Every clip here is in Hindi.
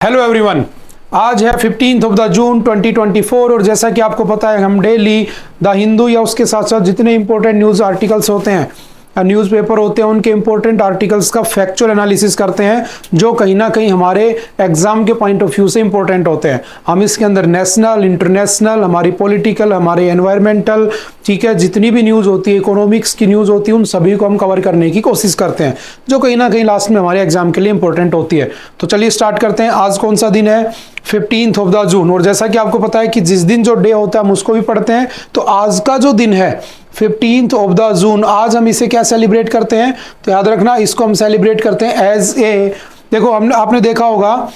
Hello everyone. आज है 15 ऑफ द जून 2024 और जैसा कि आपको पता है हम डेली द हिंदू या उसके साथ साथ जितने इंपॉर्टेंट न्यूज़ आर्टिकल्स होते हैं, न्यूज़पेपर होते हैं, उनके इंपॉर्टेंट आर्टिकल्स का फैक्चुअल एनालिसिस करते हैं जो कहीं ना कहीं हमारे एग्जाम के पॉइंट ऑफ व्यू से इंपॉर्टेंट होते हैं। हम इसके अंदर नेशनल, इंटरनेशनल, हमारी पॉलिटिकल, हमारे एनवायरमेंटल, ठीक है, जितनी भी न्यूज़ होती है, इकोनॉमिक्स की न्यूज़ होती है, उन सभी को हम कवर करने की कोशिश करते हैं जो कहीं ना कहीं लास्ट में हमारे एग्जाम के लिए इंपॉर्टेंट होती है। तो चलिए स्टार्ट करते हैं। आज कौन सा दिन है? 15 ऑफ द जून। और जैसा कि आपको पता है कि जिस दिन जो डे होता है हम उसको भी पढ़ते हैं। तो आज का जो दिन है 15 ऑफ द जून, आज हम इसे क्या सेलिब्रेट करते हैं? तो याद रखना, इसको हम सेलिब्रेट करते हैं एज ए, देखो आपने देखा होगा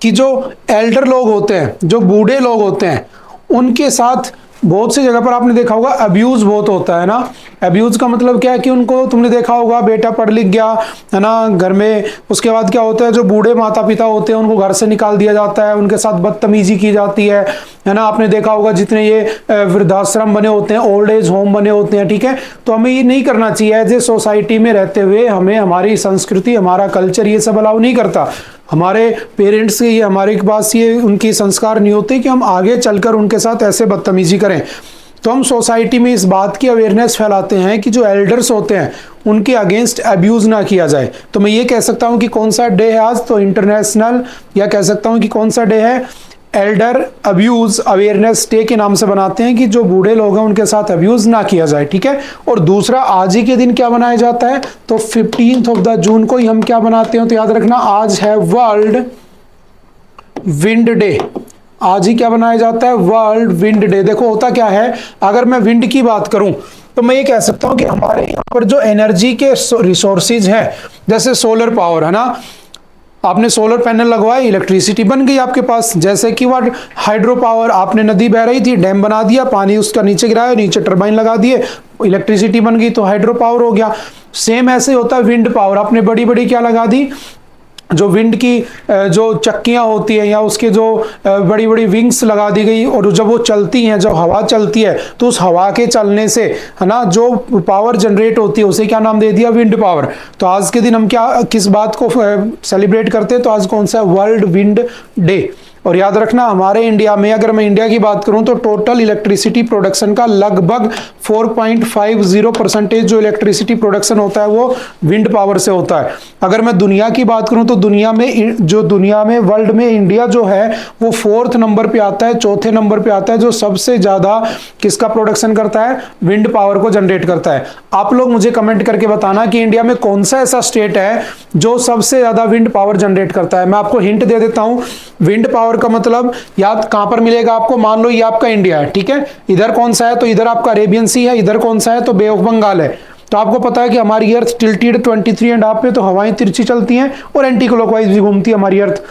कि जो एल्डर लोग होते हैं, जो बूढ़े लोग होते हैं, उनके साथ बहुत सी जगह पर आपने देखा होगा अब्यूज बहुत होता है ना। अब्यूज का मतलब क्या है कि उनको, तुमने देखा होगा बेटा पढ़ लिख गया है ना घर में, उसके बाद क्या होता है, जो बूढ़े माता पिता होते हैं उनको घर से निकाल दिया जाता है, उनके साथ बदतमीजी की जाती है ना। आपने देखा होगा जितने ये वृद्धाश्रम बने होते हैं, ओल्ड एज होम बने होते हैं, ठीक है। तो हमें ये नहीं करना चाहिए। एज ए सोसाइटी में रहते हुए हमें हमारी संस्कृति, हमारा कल्चर ये सब अलाउ नहीं करता। हमारे पेरेंट्स के, ये हमारे पास ये उनकी संस्कार नहीं होते कि हम आगे चलकर उनके साथ ऐसे बदतमीजी करें। तो हम सोसाइटी में इस बात की अवेयरनेस फैलाते हैं कि जो एल्डर्स होते हैं उनके अगेंस्ट अब्यूज ना किया जाए। तो मैं ये कह सकता हूं कि कौन सा डे है आज? तो इंटरनेशनल, या कह सकता हूं कि कौन सा डे है, एल्डर अब्यूज अवेयरनेस डे के नाम से बनाते हैं कि जो बूढ़े लोग हैं उनके साथ अब्यूज ना किया जाए, ठीक है। और दूसरा, आज ही के दिन क्या मनाया जाता है? तो 15 ऑफ द जून को ही हम क्या बनाते हैं? तो याद रखना, आज है वर्ल्ड विंड डे। आज ही क्या बनाया जाता है? World wind day. देखो होता क्या है, अगर मैं विंड की बात करूं तो मैं ये कह सकता हूं कि हमारे यहाँ पर जो एनर्जी के रिसोर्सेज हैं, जैसे सोलर पावर है ना, आपने सोलर पैनल लगवाए, इलेक्ट्रिसिटी बन गई आपके पास। जैसे कि वह हाइड्रो पावर, आपने नदी बह रही थी, डैम बना दिया, पानी उसका नीचे गिराया, नीचे टरबाइन लगा दिए, इलेक्ट्रिसिटी बन गई, तो हाइड्रो पावर हो गया। सेम ऐसे होता है विंड पावर। आपने बड़ी बड़ी क्या लगा दी, जो विंड की जो चक्कियां होती है या उसके जो बड़ी बड़ी विंग्स लगा दी गई, और जब वो चलती हैं, जब हवा चलती है, तो उस हवा के चलने से है ना जो पावर जनरेट होती है उसे क्या नाम दे दिया? Wind power. तो आज के दिन हम क्या, किस बात को सेलिब्रेट करते हैं? तो आज कौन सा? World wind day. और याद रखना, हमारे इंडिया में, अगर मैं इंडिया की बात करूं तो टोटल इलेक्ट्रिसिटी प्रोडक्शन का लगभग 4.50% जो इलेक्ट्रिसिटी प्रोडक्शन होता है वो विंड पावर से होता है। अगर मैं दुनिया की बात करूं तो दुनिया में वर्ल्ड में इंडिया जो है वो 4th नंबर पे आता है, चौथे नंबर पे आता है, जो सबसे ज्यादा किसका प्रोडक्शन करता है? विंड पावर को जनरेट करता है। आप लोग मुझे कमेंट करके बताना कि इंडिया में कौन सा ऐसा स्टेट है जो सबसे ज्यादा विंड पावर जनरेट करता है। मैं आपको हिंट दे देता हूं, विंड पावर का मतलब याद कहां पर मिलेगा आपको? मान लो ये आपका इंडिया है, ठीक है, इधर कौन सा है? तो इधर आपका अरेबियन सी है, इधर कौन सा है? तो बे ऑफ बंगाल है। तो आपको पता है कि हमारी अर्थ टिल्टेड 23.5 पे, तो हवाएं तिरछी चलती हैं और एंटी क्लॉकवाइज भी घूमती है हमारी अर्थ।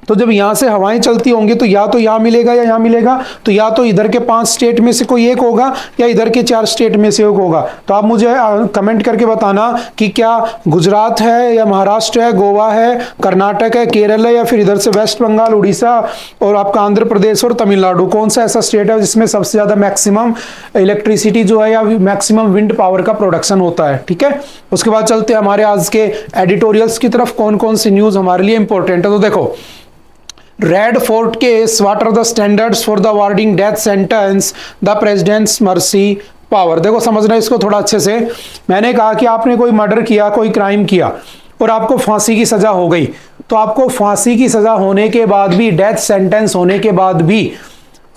तो जब यहां से हवाएं चलती होंगी तो या तो यहां मिलेगा या यहां मिलेगा, तो या तो इधर के 5 स्टेट में से कोई एक होगा या इधर के 4 स्टेट में से एक होगा। तो आप मुझे कमेंट करके बताना कि क्या गुजरात है या महाराष्ट्र है, गोवा है, कर्नाटक है, केरल है, या फिर इधर से वेस्ट बंगाल, उड़ीसा और आपका आंध्र प्रदेश और तमिलनाडु, कौन सा ऐसा स्टेट है जिसमें सबसे ज्यादा मैक्सिमम इलेक्ट्रिसिटी जो है या मैक्सिमम विंड पावर का प्रोडक्शन होता है, ठीक है। उसके बाद चलते हैं हमारे आज के एडिटोरियल्स की तरफ, कौन कौन सी न्यूज हमारे लिए इंपॉर्टेंट है। तो देखो, Red Fort case, what are the standards for the awarding death sentence, the president's mercy power. देखो समझना इसको थोड़ा अच्छे से। मैंने कहा कि आपने कोई मर्डर किया, कोई क्राइम किया और आपको फांसी की सजा हो गई, तो आपको फांसी की सजा होने के बाद भी, डेथ सेंटेंस होने के बाद भी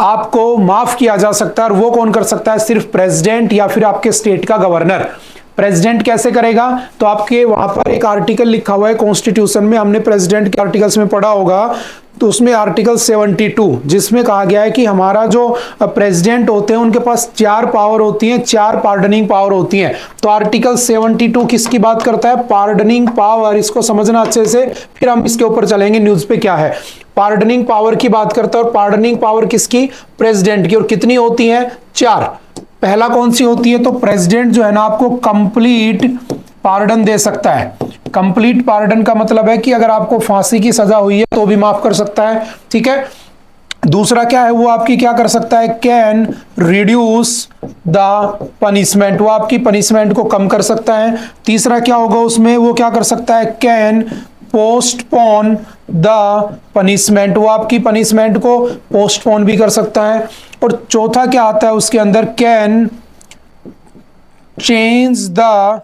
आपको माफ किया जा सकता है। और वो कौन कर सकता है? सिर्फ प्रेसिडेंट या फिर आपके स्टेट का गवर्नर। प्रेसिडेंट कैसे करेगा? तो आपके वहां पर एक आर्टिकल लिखा हुआ है कॉन्स्टिट्यूशन में, हमने प्रेसिडेंट के आर्टिकल्स में पढ़ा होगा, तो उसमें आर्टिकल 72 जिसमें कहा गया है कि हमारा जो प्रेसिडेंट होते हैं उनके पास 4 पावर होती हैं, 4 पार्डनिंग पावर होती हैं। तो आर्टिकल 72 किसकी बात करता है? Pardoning power. इसको समझना अच्छे से, फिर हम इसके ऊपर चलेंगे न्यूज पे क्या है। पार्डनिंग पावर की बात करता है, और पार्डनिंग पावर किसकी? प्रेसिडेंट की। और कितनी होती है? 4। पहला कौन सी होती है? तो प्रेसिडेंट जो है ना आपको कंप्लीट पार्डन दे सकता है। कंप्लीट पार्डन का मतलब है कि अगर आपको फांसी की सजा हुई है तो भी माफ कर सकता है, ठीक है। दूसरा क्या है? वो आपकी क्या कर सकता है? कैन रिड्यूस द पनिशमेंट, वो आपकी पनिशमेंट को कम कर सकता है। तीसरा क्या होगा उसमें? वो क्या कर सकता है? कैन पोस्टपोन द पनिशमेंट, वो आपकी पनिशमेंट को पोस्टपोन भी कर सकता है। और चौथा क्या आता है उसके अंदर, can change the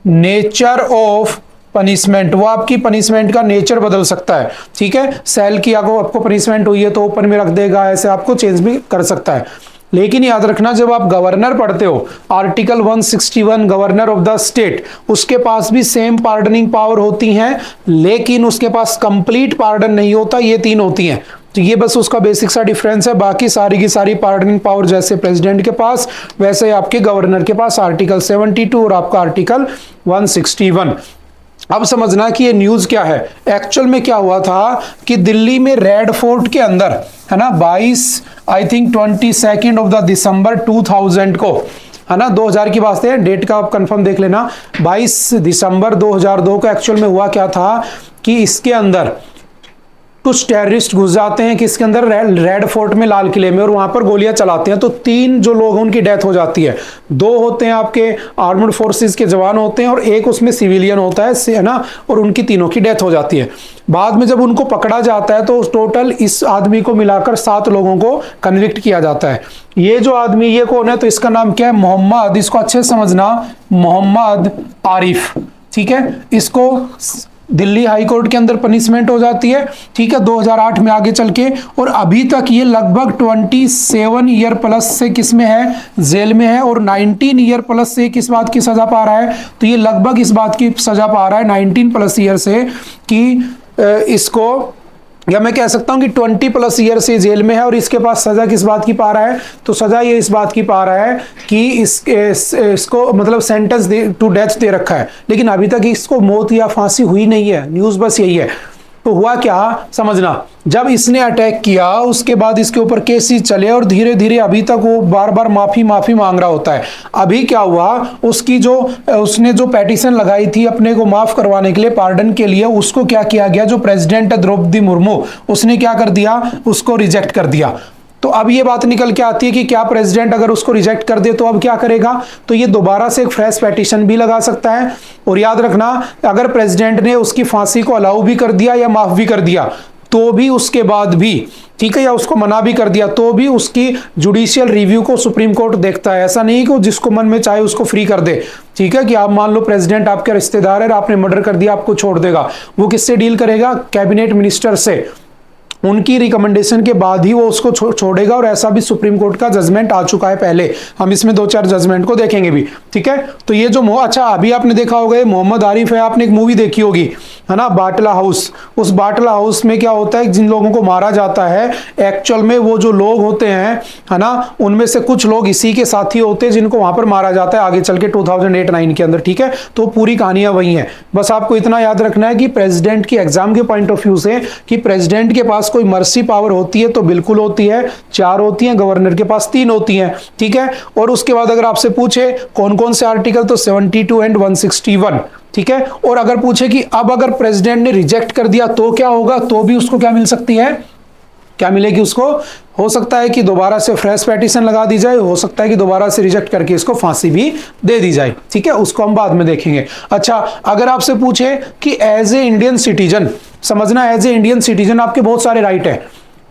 nature of punishment, वो आपकी पनिशमेंट का नेचर बदल सकता है। ठीक है, सेल की आपको पनिशमेंट हुई है तो ऊपर में रख देगा, ऐसे आपको चेंज भी कर सकता है। लेकिन याद रखना, जब आप गवर्नर पढ़ते हो, article 161 governor of the state, उसके पास भी सेम पार्डनिंग पावर होती हैं, लेकिन उसके पास कंप्लीट पार्डन नहीं होता, ये तीन होती हैं। तो ये बस उसका बेसिक सा डिफरेंस है। बाकी सारी की सारी पार्डनिंग पावर जैसे प्रेसिडेंट के पास, वैसे आपके गवर्नर के पास आर्टिकल 72 और आपका आर्टिकल 161। अब समझना कि ये न्यूज क्या है। एक्चुअल में क्या हुआ था कि दिल्ली में रेड फोर्ट के अंदर, है ना, 22 ऑफ द दिसंबर 2000 को, है ना, 2000 की बात है, डेट का आप कंफर्म देख लेना, 22 दिसंबर 2002 को एक्चुअल में हुआ क्या था कि इसके अंदर कुछ टेररिस्ट घुस जाते हैं, किसके अंदर, रेड फोर्ट में, लाल किले में, और वहां पर गोलियां चलाते हैं। तो 3 जो लोग हैं उनकी डेथ हो जाती है। 2 होते हैं आपके आर्मड फोर्सेस के जवान होते हैं और 1 उसमें सिविलियन होता है ना, और उनकी तीनों की डेथ हो जाती है। बाद में जब उनको पकड़ा जाता है तो टोटल इस आदमी को मिलाकर 7 लोगों को कन्विक्ट किया जाता है। ये जो आदमी, ये कौन है, तो इसका नाम क्या है, मोहम्मद, इसको अच्छे से समझना, मोहम्मद आरिफ। ठीक है, इसको दिल्ली हाई कोर्ट के अंदर पनिशमेंट हो जाती है। ठीक है, 2008 में आगे चल के, और अभी तक ये लगभग 27 ईयर प्लस से किस में है, जेल में है, और 19 ईयर प्लस से किस बात की सजा पा रहा है, तो ये लगभग इस बात की सजा पा रहा है 19 प्लस ईयर से कि इसको, या मैं कह सकता हूं कि 20 प्लस ईयर से जेल में है, और इसके पास सजा किस बात की पा रहा है, तो सजा ये इस बात की पा रहा है कि इसको मतलब सेंटेंस टू डेथ दे रखा है, लेकिन अभी तक इसको मौत या फांसी हुई नहीं है। न्यूज़ बस यही है। तो हुआ क्या समझना, जब इसने अटैक किया उसके बाद इसके ऊपर केसेस चले, और धीरे धीरे अभी तक वो बार बार माफी मांग रहा होता है। अभी क्या हुआ, उसने जो पेटिशन लगाई थी अपने को माफ करवाने के लिए, पार्डन के लिए, उसको क्या किया गया, जो प्रेसिडेंट है द्रौपदी मुर्मू, उसने क्या कर दिया, उसको रिजेक्ट कर दिया। तो अब ये बात निकल के आती है कि क्या प्रेसिडेंट अगर उसको रिजेक्ट कर दे तो अब क्या करेगा, तो ये दोबारा से एक फ्रेश पेटिशन भी लगा सकता है। और याद रखना, अगर प्रेसिडेंट ने उसकी फांसी को अलाउ भी कर दिया या माफ भी कर दिया तो भी उसके बाद भी, ठीक है, या उसको मना भी कर दिया तो भी उसकी जुडिशियल रिव्यू को सुप्रीम कोर्ट देखता है। ऐसा नहीं कि जिसको मन में चाहे उसको फ्री कर दे। ठीक है, कि आप मान लो प्रेसिडेंट आपके रिश्तेदार है, आपने मर्डर कर दिया, आपको छोड़ देगा, वो किससे डील करेगा, कैबिनेट मिनिस्टर से, उनकी रिकमेंडेशन के बाद ही वो उसको छोड़ेगा। और ऐसा भी सुप्रीम कोर्ट का जजमेंट आ चुका है पहले, हम इसमें 2-4 जजमेंट को देखेंगे भी। ठीक है, तो ये जो अच्छा अभी आपने देखा होगा मोहम्मद आरिफ है, आपने एक मूवी देखी होगी, है ना, बाटला हाउस। उस बाटला हाउस में क्या होता है, जिन लोगों को मारा जाता है एक्चुअल में वो जो लोग होते हैं, है ना, उनमें से कुछ लोग इसी के साथी होते हैं जिनको वहां पर मारा जाता है आगे चल के 2008-9 के अंदर। ठीक है, तो पूरी कहानियां वही हैं। बस आपको इतना याद रखना है कि प्रेसिडेंट की एग्जाम के पॉइंट ऑफ व्यू से कि प्रेसिडेंट के पास कोई मर्सी पावर होती है तो बिल्कुल होती है, 4 होती हैं, गवर्नर के पास 3 होती हैं। ठीक है, और उसके बाद अगर आपसे पूछे कौन कौन से आर्टिकल, तो 72 एंड 161। ठीक है, और अगर पूछे कि अब अगर प्रेसिडेंट ने रिजेक्ट कर दिया तो क्या होगा, तो भी उसको क्या मिल सकती है, क्या मिलेगी उसको, हो सकता है कि दोबारा से फ्रेश पेटिशन लगा दी जाए, हो सकता है कि दोबारा से रिजेक्ट करके इसको फांसी भी दे दी जाए। ठीक है, उसको हम बाद में देखेंगे। अच्छा, अगर आपसे पूछे कि एज ए इंडियन सिटीजन, समझना, एज ए इंडियन सिटीजन आपके बहुत सारे राइट है,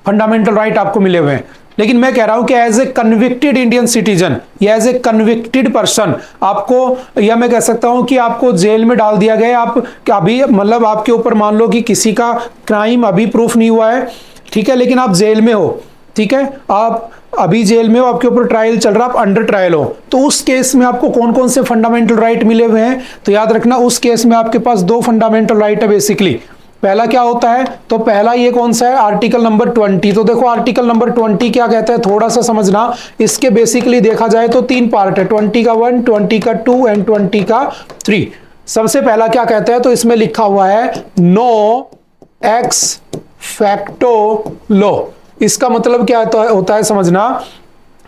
फंडामेंटल राइट आपको मिले हुए हैं, लेकिन मैं कह रहा हूं कि as a convicted Indian citizen या एज ए कन्विक्टेड पर्सन आपको, या मैं कह सकता हूं कि आपको जेल में डाल दिया गया, आप अभी मतलब आपके ऊपर मान लो कि किसी का क्राइम अभी प्रूफ नहीं हुआ है, ठीक है, लेकिन आप जेल में हो, ठीक है, आप अभी जेल में हो, आपके ऊपर ट्रायल चल रहा, आप अंडर ट्रायल हो, तो उस केस में आपको कौन कौन से फंडामेंटल राइट मिले हुए हैं, तो याद रखना उस केस में आपके पास 2 फंडामेंटल राइट है बेसिकली। पहला क्या होता है, तो पहला ये कौन सा है, आर्टिकल नंबर 20। तो देखो आर्टिकल नंबर 20 क्या कहता है, थोड़ा सा समझना, इसके बेसिकली देखा जाए तो 3 पार्ट है, 20 का 1, 20 का 2 एंड 20 का 3। सबसे पहला क्या कहता है, तो इसमें लिखा हुआ है नो एक्स फैक्टो लॉ। इसका मतलब क्या होता है समझना,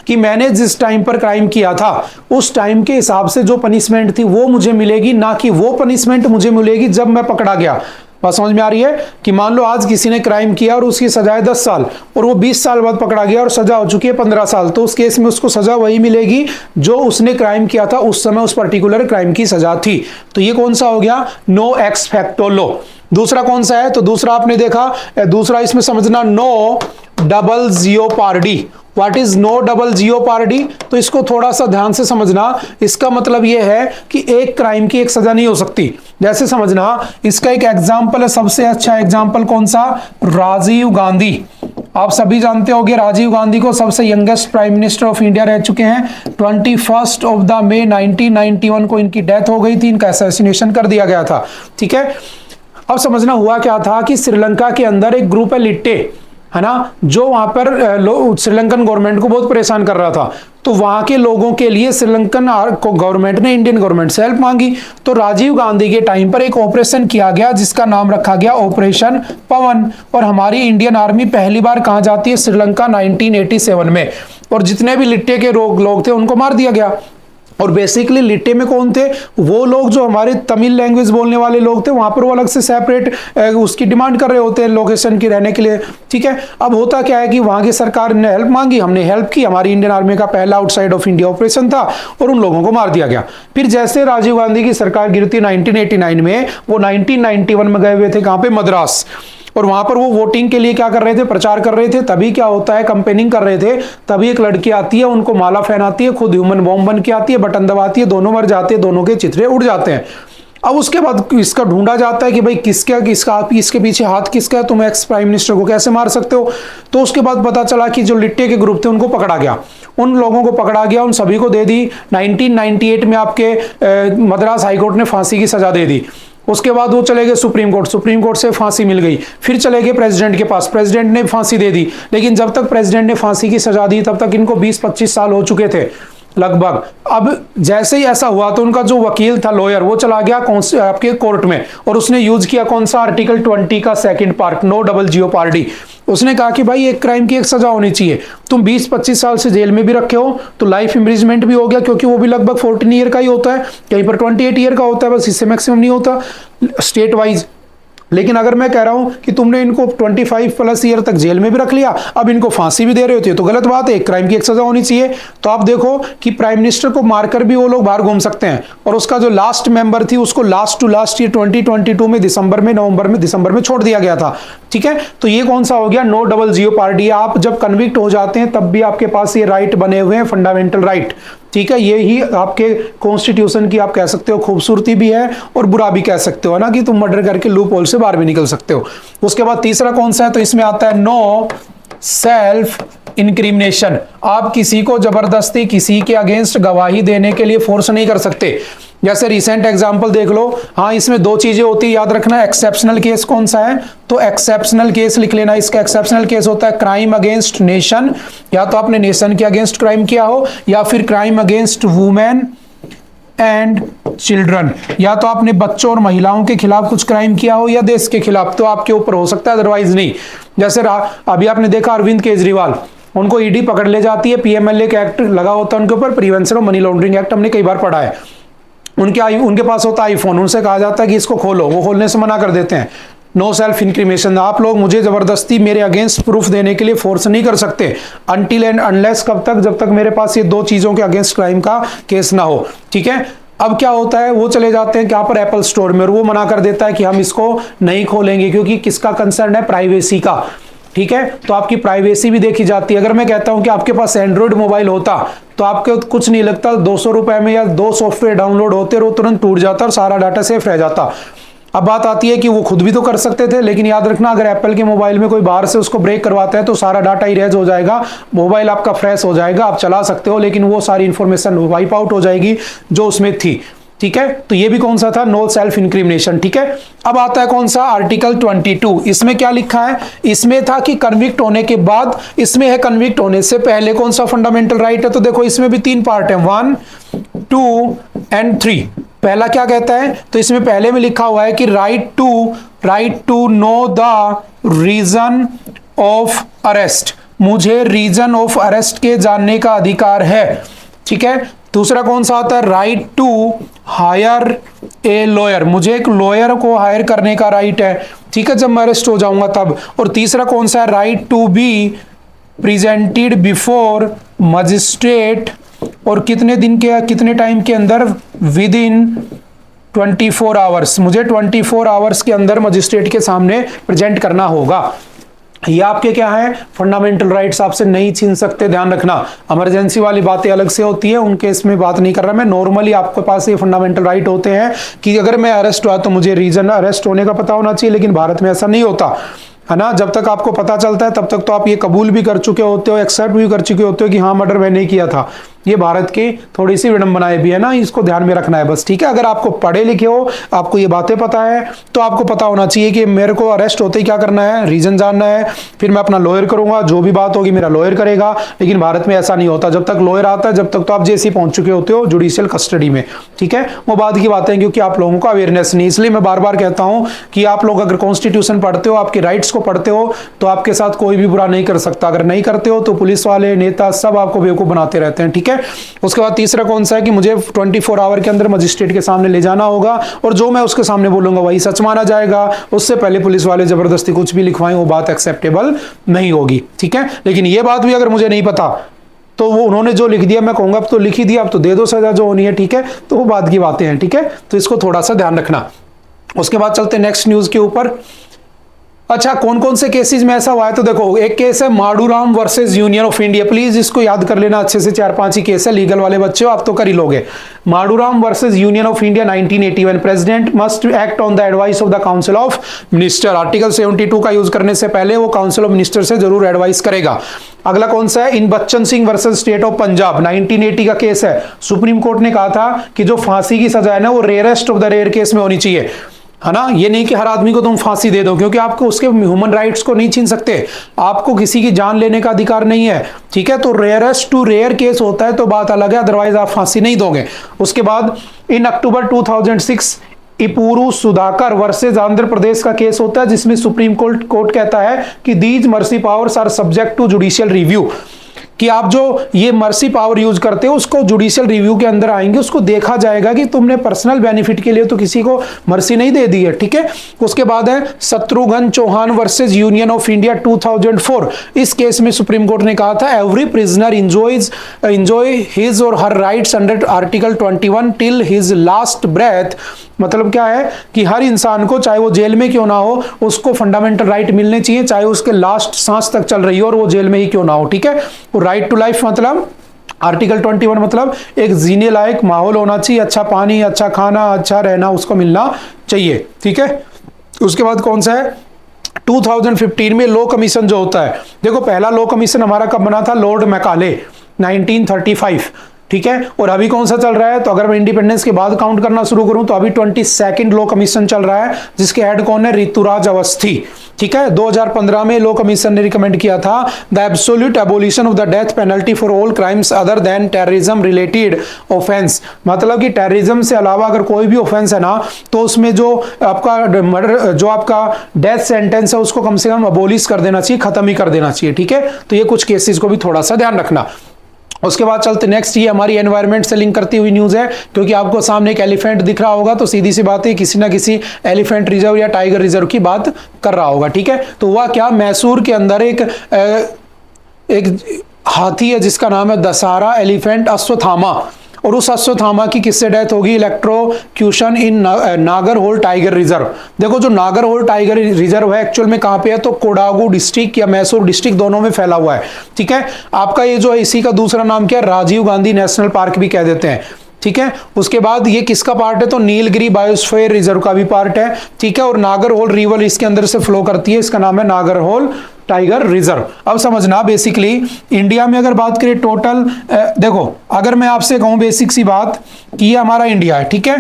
कि मैंने जिस टाइम पर क्राइम किया था उस टाइम के हिसाब से जो पनिशमेंट थी वो मुझे मिलेगी, ना कि वो पनिशमेंट मुझे मिलेगी जब मैं पकड़ा गया। बात समझ में आ रही है कि मान लो आज किसी ने क्राइम किया और उसकी सजा है 10 साल और वो 20 साल बाद पकड़ा गया और सजा हो चुकी है 15 साल, तो उस केस में उसको सजा वही मिलेगी जो उसने क्राइम किया था उस समय उस पर्टिकुलर क्राइम की सजा थी। तो ये कौन सा हो गया? No ex facto law. दूसरा कौन सा है? तो दूसरा आपने देखा, दूसरा इसमें समझना no double jeopardy. What is no double jeopardy? तो इसको थोड़ा सा ध्यान से समझना। इसका मतलब यह है कि एक क्राइम की एक सजा नहीं हो सकती। जैसे समझना, इसका एक एग्जाम्पल है, सबसे अच्छा एग्जाम्पल कौन सा? राजीव गांधी। आप सभी जानते होंगे राजीव गांधी को, सबसे youngest prime minister of India रह चुके हैं। 21 मई 1991 को इनकी डेथ हो गई थी, इनका असैसिनेशन कर दिया गया था। ठीक है, अब समझना हुआ क्या था कि श्रीलंका के अंदर एक ग्रुप है लिट्टे, है ना, जो वहां पर श्रीलंकन गवर्नमेंट को बहुत परेशान कर रहा था। तो वहां के लोगों के लिए श्रीलंकन गवर्नमेंट ने इंडियन गवर्नमेंट से हेल्प मांगी। तो राजीव गांधी के टाइम पर एक ऑपरेशन किया गया जिसका नाम रखा गया ऑपरेशन पवन। और हमारी इंडियन आर्मी पहली बार कहां जाती है? श्रीलंका 1987 में। और जितने भी लिट्टे के लोग थे उनको मार दिया गया। और बेसिकली लिट्टे में कौन थे? वो लोग जो हमारे तमिल लैंग्वेज बोलने वाले लोग थे, वहां पर वो अलग से सेपरेट उसकी डिमांड कर रहे होते हैं लोकेशन की रहने के लिए। ठीक है, अब होता क्या है कि वहां की सरकार ने हेल्प मांगी, हमने हेल्प की, हमारी इंडियन आर्मी का पहला आउटसाइड ऑफ इंडिया ऑपरेशन था और उन लोगों को मार दिया गया। फिर जैसे राजीव गांधी की सरकार गिरती 1989 में, वो 1991 में गए हुए थे कहां पे? मद्रास। और वहां पर वो वोटिंग के लिए क्या कर रहे थे? प्रचार कर रहे थे। तभी क्या होता है, कंपेनिंग कर रहे थे, तभी एक लड़की आती है, उनको माला पहनाती है, खुद ह्यूमन बॉम्ब बन के आती है, बटन दबाती है, दोनों मर जाते हैं, दोनों के चित्रे उड़ जाते हैं। अब उसके बाद इसका ढूंढा जाता है कि भाई इसके पीछे हाथ किसका है, तुम एक्स प्राइम मिनिस्टर को कैसे मार सकते हो? तो उसके बाद पता चला कि जो लिट्टे के ग्रुप थे उनको पकड़ा गया, उन लोगों को पकड़ा गया, उन सभी को दे दी 1998 में आपके मद्रास हाईकोर्ट ने फांसी की सजा दे दी। उसके बाद वो चले गए सुप्रीम कोर्ट, सुप्रीम कोर्ट से फांसी मिल गई। फिर चले गए प्रेसिडेंट के पास, प्रेसिडेंट ने फांसी दे दी। लेकिन जब तक प्रेसिडेंट ने फांसी की सजा दी तब तक इनको 20-25 साल हो चुके थे लगभग। अब जैसे ही ऐसा हुआ तो उनका जो वकील था, लॉयर, वो चला गया आपके कोर्ट में और उसने यूज किया कौन सा? आर्टिकल 20 का second part, no double jeopardy. उसने कहा कि भाई एक क्राइम की एक सजा होनी चाहिए। तुम 20-25 साल से जेल में भी रखे हो तो लाइफ इम्प्रिजमेंट भी हो गया, क्योंकि वो भी लगभग 14 ईयर का ही होता है, कहीं पर 28 ईयर का होता है, बस इससे मैक्सिमम नहीं होता स्टेट वाइज। लेकिन अगर मैं कह रहा हूं कि तुमने इनको 25+ ईयर तक जेल में भी रख लिया, अब इनको फांसी भी दे रहे होते हो, तो गलत बात है, एक क्राइम की एक सजा होनी चाहिए। तो आप देखो कि प्राइम मिनिस्टर को मारकर भी वो लोग बाहर घूम सकते हैं। और उसका जो लास्ट मेंबर थी उसको लास्ट टू लास्ट ईयर 2022 में दिसंबर में छोड़ दिया गया था। ठीक है, तो ये कौन सा हो गया? No double jeopardy. आप जब कन्विक्ट हो जाते हैं तब भी आपके पास ये राइट बने हुए हैं, फंडामेंटल राइट। ठीक है, ये ही आपके कॉन्स्टिट्यूशन की आप कह सकते हो खूबसूरती भी है और बुरा भी कह सकते हो ना, कि तुम मर्डर करके लूप होल से बाहर भी निकल सकते हो। उसके बाद तीसरा कौन सा है? तो इसमें आता है नो सेल्फ इंक्रिमिनेशन। आप किसी को जबरदस्ती किसी के अगेंस्ट गवाही देने के लिए फोर्स नहीं कर सकते। जैसे रिसेंट एग्जांपल देख लो। हाँ, इसमें दो चीजें होती है, याद रखना। एक्सेप्शनल केस कौन सा है? तो एक्सेप्शनल केस लिख लेना। इसका एक्सेप्शनल केस होता है क्राइम अगेंस्ट नेशन, या तो आपने नेशन के अगेंस्ट क्राइम किया हो, या फिर crime against women and children, या तो आपने बच्चों और महिलाओं के खिलाफ कुछ क्राइम किया हो या देश के खिलाफ, तो आपके ऊपर हो सकता है, अदरवाइज नहीं। जैसे अभी आपने देखा अरविंद केजरीवाल, उनको ईडी पकड़ ले जाती है, पीएमएलए का एक्ट लगा होता है उनके ऊपर, prevention of money laundering act, हमने कई बार पढ़ा है। उनके पास होता है आईफोन, उनसे कहा जाता है कि इसको खोलो, वो खोलने से मना कर देते हैं। No self incrimination. आप लोग मुझे जबरदस्ती मेरे अगेंस्ट प्रूफ देने के लिए फोर्स नहीं कर सकते, अनटिल एंड अनलेस, कब तक? जब तक मेरे पास ये दो चीजों के अगेंस्ट क्राइम का केस ना हो। ठीक है, अब क्या होता है, वो चले जाते हैं क्या पर? एप्पल स्टोर में, और वो मना कर देता है कि हम इसको नहीं खोलेंगे, क्योंकि किसका कंसर्न है? प्राइवेसी का। ठीक है, तो आपकी प्राइवेसी भी देखी जाती है। अगर मैं कहता हूं कि आपके पास एंड्रॉइड मोबाइल होता तो आपको कुछ नहीं लगता, 200 रुपए में या 2 सॉफ्टवेयर डाउनलोड होते और तुरंत टूट जाता और सारा डाटा सेफ रह जाता। अब बात आती है कि वो खुद भी तो कर सकते थे, लेकिन याद रखना, अगर एप्पल के मोबाइल में कोई बाहर से उसको ब्रेक करवाता है तो सारा डाटा इरेज हो जाएगा, मोबाइल आपका फ्रेश हो जाएगा, आप चला सकते हो, लेकिन वो सारी इंफॉर्मेशन वाइप आउट हो जाएगी जो उसमें थी। ठीक है, तो ये भी कौन सा था? No self incrimination. ठीक है, अब आता है कौन सा? आर्टिकल 22। इसमें क्या लिखा है? इसमें था कि कन्विक्ट होने के बाद, इसमें है कन्विक्ट होने से पहले कौन सा फंडामेंटल राइट है? तो देखो इसमें भी 3 पार्ट है, 1, 2 एंड 3। पहला क्या कहता है? तो इसमें पहले में लिखा हुआ है कि right to know the reason of arrest, मुझे रीजन ऑफ अरेस्ट के जानने का अधिकार है। ठीक है, दूसरा कौन सा आता है? Right to hire a lawyer, मुझे एक लॉयर को हायर करने का राइट है, ठीक है, जब मैं अरेस्ट हो जाऊंगा तब। और तीसरा कौन सा है, right to be presented before magistrate, और कितने दिन के, कितने टाइम के अंदर, विद इन 24 आवर्स, मुझे 24 आवर्स के अंदर मजिस्ट्रेट के सामने प्रेजेंट करना होगा। ये आपके क्या है, फंडामेंटल राइट्स आपसे नहीं छीन सकते, ध्यान रखना। इमरजेंसी वाली बातें अलग से होती है, उनके इसमें बात नहीं कर रहा मैं, नॉर्मली आपके पास ये फंडामेंटल राइट होते हैं कि अगर मैं अरेस्ट हुआ तो मुझे रीजन अरेस्ट होने का पता होना चाहिए, लेकिन भारत में ऐसा नहीं होता है ना। जब तक आपको पता चलता है तब तक तो आप ये कबूल भी कर चुके होते हो, एक्सेप्ट भी कर चुके होते हो कि हाँ मर्डर मैंने किया था। ये भारत की थोड़ी सी विडंबनाएं भी है ना, इसको ध्यान में रखना है बस, ठीक है। अगर आपको पढ़े लिखे हो, आपको ये बातें पता है, तो आपको पता होना चाहिए कि मेरे को अरेस्ट होते ही क्या करना है, रीजन जानना है, फिर मैं अपना लॉयर करूंगा, जो भी बात होगी मेरा लॉयर करेगा। लेकिन भारत में ऐसा नहीं होता, जब तक लॉयर आता है जब तक तो आप जैसे ही पहुंच चुके होते हो जुडिशियल कस्टडी में, ठीक है। वो बाद की बातें, क्योंकि आप लोगों को अवेयरनेस नहीं, इसलिए मैं बार बार कहता हूं कि आप लोग अगर कॉन्स्टिट्यूशन पढ़ते हो, आपके राइट्स को पढ़ते हो, तो आपके साथ कोई भी बुरा नहीं कर सकता। अगर नहीं करते हो तो पुलिस वाले, नेता सब आपको बेवकूफ बनाते रहते हैं, ठीक है। उसके बाद तीसरा कौन सा है कि मुझे 24 आवर के अंदर मजिस्ट्रेट के सामने ले जाना होगा, और जो मैं उसके सामने बोलूंगा वही सच माना जाएगा। उससे पहले पुलिस वाले जबरदस्ती कुछ भी लिखवाएं, वो बात एक्सेप्टेबल नहीं होगी, ठीक है। लेकिन ये बात भी अगर मुझे नहीं पता तो वो उन्होंने जो लिख दिया मैं कहूंगा अब तो लिख ही दिया, अब तो दे दो सजा जो होनी है, ठीक है। तो वो बात की बातें हैं, ठीक है, तो इसको थोड़ा सा ध्यान रखना। उसके बाद चलते नेक्स्ट न्यूज के ऊपर। अच्छा, कौन कौन से केसेस में ऐसा हुआ है, तो देखो एक केस है Maduram versus union of India, please इसको याद कर लेना अच्छे से, 4-5 ही केस है, लीगल वाले बच्चे हो आप तो कर ही लोगे। Maduram versus union of India 1981, president must act on the advice of the council of minister, article 72 का यूज करने से पहले वो काउंसिल ऑफ मिनिस्टर से जरूर एडवाइस करेगा। अगला कौन सा है, in Bachan Singh versus state of Punjab, 1980 का केस है। सुप्रीम कोर्ट ने कहा था कि जो फांसी की सजा है ना वो rarest of the rare case में होनी चाहिए, है ना। ये नहीं कि हर आदमी को तुम फांसी दे दो, क्योंकि आपको उसके ह्यूमन राइट्स को नहीं छीन सकते, आपको किसी की जान लेने का अधिकार नहीं है, ठीक है। तो रेयरेस्ट टू रेयर केस होता है तो बात अलग है, अदरवाइज आप फांसी नहीं दोगे। उसके बाद इन अक्टूबर 2006 इपूरू सुधाकर वर्सेस आंध्र प्रदेश का केस होता है, जिसमें सुप्रीम कोर्ट कहता है कि these mercy powers are subject to judicial review, कि आप जो ये मर्सी पावर यूज करते हो उसको जुडिशियल रिव्यू के अंदर आएंगे, उसको देखा जाएगा कि तुमने पर्सनल बेनिफिट के लिए तो किसी को मर्सी नहीं दे दी है, ठीक है। उसके बाद है Shatrughan Chauhan versus union of India 2004, इस केस में सुप्रीम कोर्ट ने कहा था every prisoner enjoy his or her rights under article 21 till his last breath, मतलब क्या है कि हर इंसान को चाहे वो जेल में क्यों ना हो उसको फंडामेंटल राइट मिलने चाहिए, चाहे उसके लास्ट सांस तक चल रही हो और वो जेल में ही क्यों ना हो, ठीक है। राइट टू लाइफ मतलब आर्टिकल 21 मतलब एक जीने लायक माहौल होना चाहिए, अच्छा पानी, अच्छा खाना, अच्छा रहना उसको मिलना चाहिए, ठीक है। उसके बाद कौन सा है, 2015 में लॉ कमीशन जो होता है, देखो पहला लॉ कमीशन हमारा कब बना था, लॉर्ड मैकाले 1935, ठीक है। और अभी कौन सा चल रहा है, तो अगर मैं इंडिपेंडेंस के बाद काउंट करना शुरू करूं तो अभी 22nd लॉ कमीशन चल रहा है, जिसके हेड कौन है, ऋतुराज अवस्थी, ठीक है। 2015 में लॉ कमीशन ने रिकमेंड किया था the absolute abolition of the death penalty for all crimes other than terrorism related offence, मतलब कि टेररिज्म से अलावा अगर कोई भी ऑफेंस है ना तो उसमें जो आपका मर्डर, जो आपका डेथ सेंटेंस है उसको कम से कम अबोलिश कर देना चाहिए, खत्म ही कर देना चाहिए, ठीक है। तो ये कुछ केसेस को भी थोड़ा सा ध्यान रखना। उसके बाद चलते नेक्स्ट, ये हमारी एनवायरनमेंट से लिंक करती हुई न्यूज है, क्योंकि आपको सामने एक एलिफेंट दिख रहा होगा तो सीधी सी बात है किसी ना किसी एलिफेंट रिजर्व या टाइगर रिजर्व की बात कर रहा होगा, ठीक है। तो वह क्या, मैसूर के अंदर एक हाथी है जिसका नाम है दशहरा एलिफेंट अश्वत्थामा, और उस अश्वत्थामा की किससे डेथ होगी, इलेक्ट्रोक्यूशन इन नागरहोल टाइगर रिजर्व। देखो जो नागरहोल टाइगर रिजर्व है एक्चुअल में कहां पे है, तो कोडागू डिस्ट्रिक्ट या मैसूर डिस्ट्रिक्ट दोनों में फैला हुआ है, ठीक है। आपका ये जो है इसी का दूसरा नाम क्या है, राजीव गांधी नेशनल पार्क भी कह देते हैं, ठीक है। उसके बाद ये किसका पार्ट है, तो नीलगिरी बायोस्फीयर रिजर्व का भी पार्ट है, ठीक है। और नागरहोल रिवर इसके अंदर से फ्लो करती है, इसका नाम है नागरहोल टाइगर रिजर्व। अब समझना बेसिकली इंडिया में अगर बात करें टोटल, देखो अगर मैं आपसे कहूं बेसिक सी बात कि ये हमारा इंडिया है, ठीक है,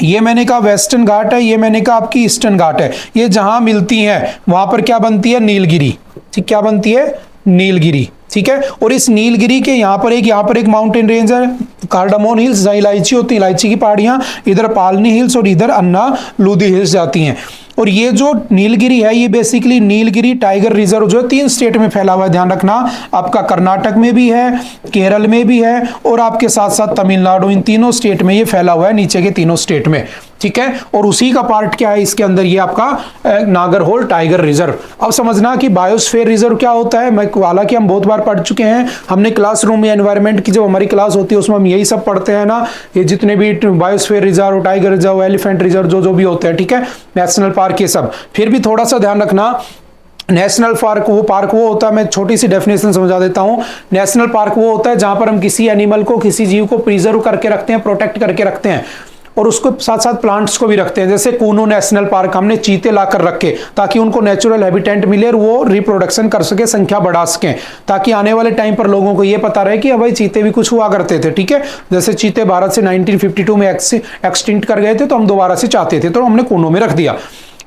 ये मैंने कहा वेस्टर्न घाट है, ये मैंने कहा आपकी ईस्टर्न घाट है, ये जहां मिलती हैं वहां पर क्या बनती है, नीलगिरी, ठीक, क्या बनती है, नीलगिरी, ठीक है। और इस नीलगिरी के यहाँ पर एक माउंटेन रेंज है कार्डामोन हिल्स, जहाँ इलायची होती है, इलायची की पहाड़ियां, इधर पालनी हिल्स और इधर अन्ना लूदी हिल्स जाती हैं। और ये जो नीलगिरी है ये बेसिकली नीलगिरी टाइगर रिजर्व जो है 3 स्टेट में फैला हुआ है, ध्यान रखना। आपका कर्नाटक में भी है, केरल में भी है और आपके साथ साथ तमिलनाडु, इन तीनों स्टेट में ये फैला हुआ है, नीचे के तीनों स्टेट में, ठीक है। और उसी का पार्ट क्या है इसके अंदर, ये आपका नागरहोल टाइगर रिजर्व। अब समझना कि बायोस्फीयर रिजर्व क्या होता है। मैं हालांकि हम बहुत बार पढ़ चुके हैं, हमने क्लासरूम में एनवायरनमेंट की जब हमारी क्लास होती है उसमें हम यही सब पढ़ते हैं ना, ये जितने भी biosphere reserve, tiger reserve, elephant reserve जो भी होते हैं, ठीक है, नेशनल पार्क, ये सब। फिर भी थोड़ा सा ध्यान रखना, नेशनल पार्क वो होता है, मैं छोटी सी डेफिनेशन समझा देता हूं। नेशनल पार्क वो होता है जहां पर हम किसी एनिमल को, किसी जीव को प्रिजर्व करके रखते हैं, प्रोटेक्ट करके रखते हैं, और उसको साथ साथ प्लांट्स को भी रखते हैं। जैसे कूनो नेशनल पार्क हमने चीते लाकर रखे ताकि उनको नेचुरल हैबिटेट मिले और वो रिप्रोडक्शन कर सके, संख्या बढ़ा सके, ताकि आने वाले टाइम पर लोगों को ये पता रहे कि भाई चीते भी कुछ हुआ करते थे, ठीक है। जैसे चीते भारत से 1952 में एक्सटिंक्ट कर गए थे, तो हम दोबारा से चाहते थे, तो हमने कूनो में रख दिया।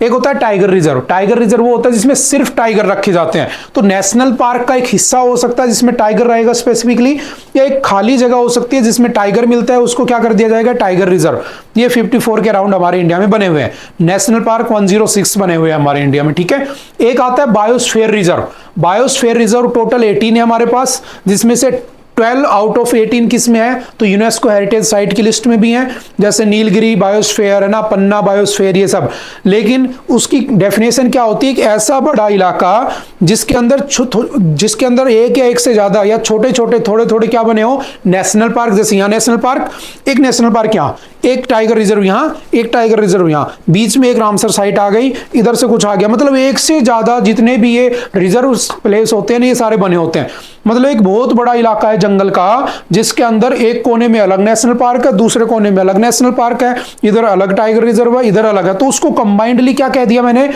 एक होता है टाइगर रिजर्व। टाइगर रिजर्व वो होता है जिसमें सिर्फ टाइगर रखे जाते हैं। तो नेशनल पार्क का एक हिस्सा हो सकता है जिसमें टाइगर रहेगा स्पेसिफिकली, या एक खाली जगह हो सकती है जिसमें टाइगर मिलता है, उसको क्या कर दिया जाएगा, टाइगर रिजर्व। ये 54 के अराउंड हमारे इंडिया में बने हुए हैं। नेशनल पार्क 106 बने हुए हैं हमारे इंडिया में, ठीक है। एक आता है biosphere reserve. Biosphere reserve total 18 है हमारे पास, जिसमें से 12 आउट ऑफ 18 किस में है, तो यूनेस्को हेरिटेज साइट की लिस्ट में भी है, जैसे नीलगिरी बायोस्फीयर है ना, पन्ना बायोस्फीयर, ये सब। लेकिन उसकी डेफिनेशन क्या होती है कि ऐसा बड़ा इलाका जिसके अंदर एक या एक से ज्यादा या छोटे छोटे थोड़े थोड़े क्या बने हो, नेशनल पार्क। जैसे यहाँ नेशनल पार्क, एक नेशनल पार्क यहाँ, एक टाइगर रिजर्व यहाँ, एक टाइगर रिजर्व यहाँ, बीच में एक रामसर साइट आ गई, इधर से कुछ आ गया, मतलब एक से ज्यादा जितने भी ये रिजर्व प्लेस होते हैं ना, ये सारे बने होते हैं। मतलब एक बहुत बड़ा इलाका है जंगल का, जिसके अंदर एक कोने में अलग नेशनल पार्क है, दूसरे कोने में अलग नेशनल पार्क है, इधर अलग टाइगर रिजर्व है, इधर अलग है, तो उसको कंबाइंडली क्या कह दिया मैंने,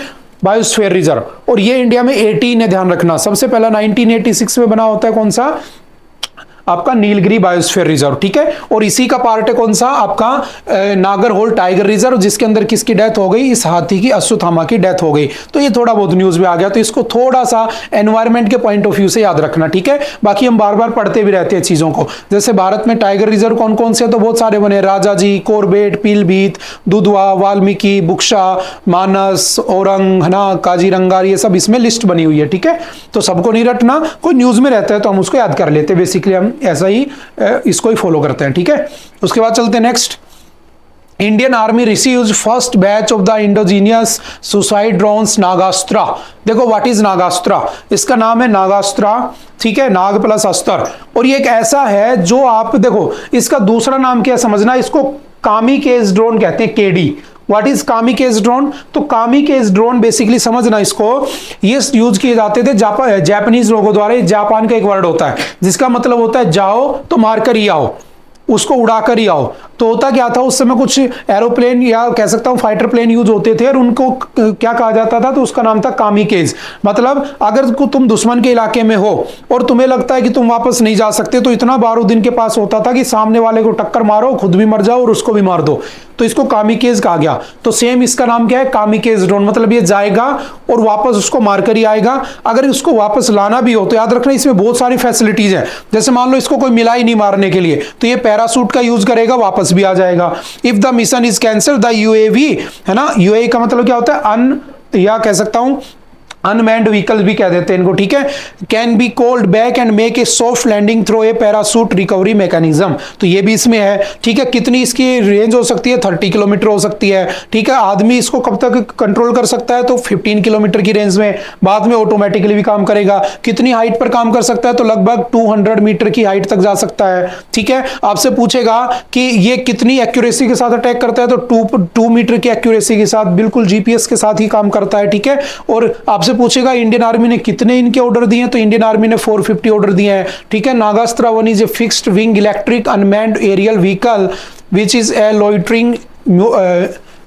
बायोस्फीयर रिजर्व। और ये इंडिया में 18 है, ध्यान रखना। सबसे पहला 1986 में बना होता है कौन सा, आपका नीलगिरी बायोस्फीयर रिजर्व, ठीक है। और इसी का पार्ट है कौन सा, आपका नागरहोल टाइगर रिजर्व, जिसके अंदर किसकी डेथ हो गई, इस हाथी की, अश्वत्थामा की डेथ हो गई। तो ये थोड़ा बहुत न्यूज में आ गया, तो इसको थोड़ा सा एनवायरमेंट के पॉइंट ऑफ व्यू से याद रखना, ठीक है। बाकी हम बार बार पढ़ते भी रहते हैं चीजों को। जैसे भारत में टाइगर रिजर्व कौन कौन से, तो बहुत सारे बने, राजाजी, कॉर्बेट, पीलीभीत, दुधवा, वाल्मीकि, बुक्शा, मानस, औरंग, है ना, काजीरंगा, ये सब इसमें लिस्ट बनी हुई है, ठीक है। तो सबको नहीं रटना, कोई न्यूज में रहता है तो हम उसको याद कर लेते हैं, बेसिकली हम ऐसा ही इसको ही फॉलो करते हैं, ठीक है। उसके बाद चलते हैं next. Indian army receives first batch of the indigenous suicide drones Nagastra. देखो व्हाट इज नागास्त्रा, इसका नाम है नागास्त्रा, ठीक है, नाग प्लस अस्त्र। और ये एक ऐसा है जो आप देखो, इसका दूसरा नाम क्या समझना, इसको कामिकेज ड्रोन कहते हैं, KD. What is kamikaze drone, तो कामिकेज ड्रोन बेसिकली समझना इसको, ये यूज किए जाते थे जापानीज लोगों द्वारा। जापान का एक वर्ड होता है जिसका मतलब होता है जाओ तो मारकर ही आओ, उसको उड़ाकर ही आओ। तो होता क्या था उस समय, कुछ एरोप्लेन या कह सकता हूं फाइटर प्लेन यूज होते थे और उनको क्या कहा जाता था, तो उसका नाम था कामिकेज। मतलब अगर तुम दुश्मन के इलाके में हो और तुम्हें लगता है कि तुम वापस नहीं जा सकते, तो इतना बारूद इनके पास होता था कि सामने वाले को टक्कर मारो, खुद भी मर जाओ और उसको भी मार दो, तो इसको कामिकेज कहा गया। तो सेम इसका नाम क्या है, कामिकेज ड्रोन। मतलब ये जाएगा और वापस उसको मारकर ही आएगा। अगर उसको वापस लाना भी हो तो याद रखना इसमें बहुत सारी फैसिलिटीज है। जैसे मान लो इसको कोई मिला ही नहीं मारने के लिए, तो ये पैरासूट का यूज करेगा, वापस भी आ जाएगा। If the mission is cancel the UAV, है ना, यूएवी का मतलब क्या होता है, या कह सकता हूं अनमैन्ड व्हीकल भी कह देते हैं इनको, ठीक है। Can be called back and make a soft landing through a parachute recovery mechanism, तो ये भी इसमें है, ठीक है। कितनी इसकी रेंज हो सकती है, 30 किलोमीटर हो सकती है, ठीक है। आदमी इसको कब तक कंट्रोल कर सकता है, तो 15 किलोमीटर की रेंज में, बाद में ऑटोमेटिकली भी काम करेगा। कितनी हाइट पर काम कर सकता है, तो लगभग 200 मीटर की हाइट तक जा सकता है, ठीक है। आपसे पूछेगा कि ये कितनी एक्यूरेसी के साथ अटैक करता है, तो 2 मीटर की एक्यूरेसी के साथ, बिल्कुल जीपीएस के साथ ही काम करता है, ठीक है। और आपसे पूछेगा इंडियन आर्मी ने कितने इनके ऑर्डर दिए हैं, तो इंडियन आर्मी ने 450 ऑर्डर दिए हैं, ठीक है। Nagastra 1 is a fixed wing electric unmanned aerial vehicle which is a loitering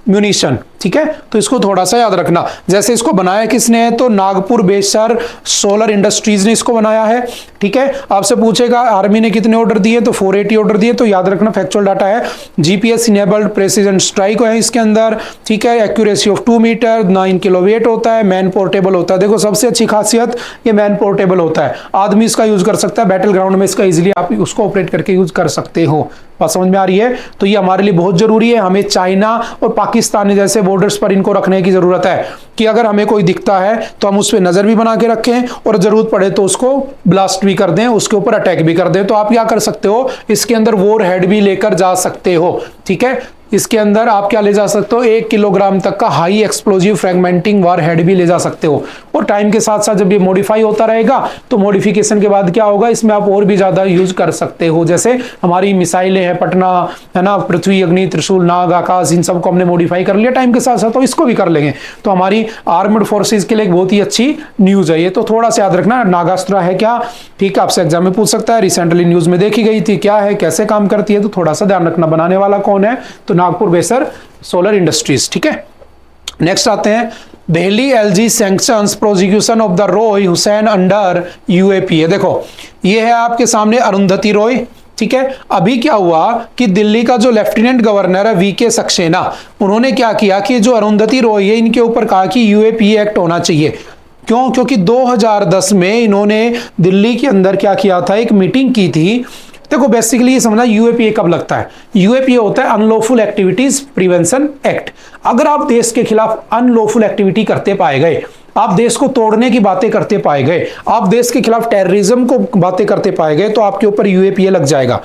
munition, ठीक है। तो इसको थोड़ा सा याद रखना। जैसे इसको बनाया किसने है, तो नागपुर बेसर सोलर इंडस्ट्रीज ने इसको बनाया है, ठीक है। आपसे पूछेगा आर्मी ने कितने ऑर्डर दिए, तो 480 ऑर्डर दिए, तो याद रखना फैक्चुअल डाटा है। जीपीएस इनेबल्ड प्रेसिजन स्ट्राइक है इसके अंदर, ठीक है। Accuracy of 2 metre, 9 kilo weight होता है, मैन पोर्टेबल होता है। देखो सबसे अच्छी खासियत ये मैन पोर्टेबल होता है, आदमी इसका यूज कर सकता है, बैटल ग्राउंड में इसका इजिली आप उसको ऑपरेट करके यूज कर सकते हो। बात समझ में आ रही है। तो ये हमारे लिए बहुत जरूरी है। हमें चाइना और पाकिस्तान जैसे बॉर्डर्स पर इनको रखने की जरूरत है कि अगर हमें कोई दिखता है तो हम उस पर नजर भी बना के रखें और जरूरत पड़े तो उसको ब्लास्ट भी कर दें, उसके ऊपर अटैक भी कर दें। तो आप क्या कर सकते हो, इसके अंदर वॉर हेड भी लेकर जा सकते हो। ठीक है, इसके अंदर आप क्या ले जा सकते हो, 1 किलोग्राम तक का हाई एक्सप्लोजिव फ्रैगमेंटिंग वार हेड भी ले जा सकते हो। और टाइम के साथ साथ जब ये मॉडिफाई होता रहेगा तो मॉडिफिकेशन के बाद क्या होगा, इसमें आप और भी ज्यादा यूज कर सकते हो। जैसे हमारी मिसाइलें हैं, पटना है ना, पृथ्वी, अग्नि, त्रिशूल, नाग, आकाश, इन सबको हमने मॉडिफाई कर लिया टाइम के साथ साथ, तो इसको भी कर लेंगे। तो हमारी आर्मड फोर्सेज के लिए एक बहुत ही अच्छी न्यूज है ये। तो थोड़ा सा याद रखना, नागास्त्रा है क्या, ठीक है, आपसे एग्जाम में पूछ सकता है। रिसेंटली न्यूज में देखी गई थी, क्या है, कैसे काम करती है, तो थोड़ा सा ध्यान रखना। बनाने वाला कौन है, तो नागपुर बेसर सोलर इंडस्ट्रीज। ठीक है, नेक्स्ट आते हैं, Delhi LG sanctions prosecution of the Roy Hussain under UAPA. देखो ये है आपके सामने अरुंधति रॉय। ठीक है, अभी क्या हुआ कि दिल्ली का जो लेफ्टिनेंट गवर्नर है वीके सक्सेना, उन्होंने क्या किया कि जो अरुंधति रॉय है इनके ऊपर कहा कि यूएपीए एक्ट होना चाहिए। क्यों, क्योंकि 2010 में इन्होंने दिल्ली के अंदर क्या किया था, एक मीटिंग की थी। देखो बेसिकली ये समझना, यूएपीए कब लगता है, यूएपीए होता है अनलॉफुल एक्टिविटीज प्रिवेंशन एक्ट। अगर आप देश के खिलाफ अनलॉफुल एक्टिविटी करते पाए गए, आप देश को तोड़ने की बातें करते पाए गए, आप देश के खिलाफ टेररिज्म को बातें करते पाए गए, तो आपके ऊपर यूएपीए लग जाएगा।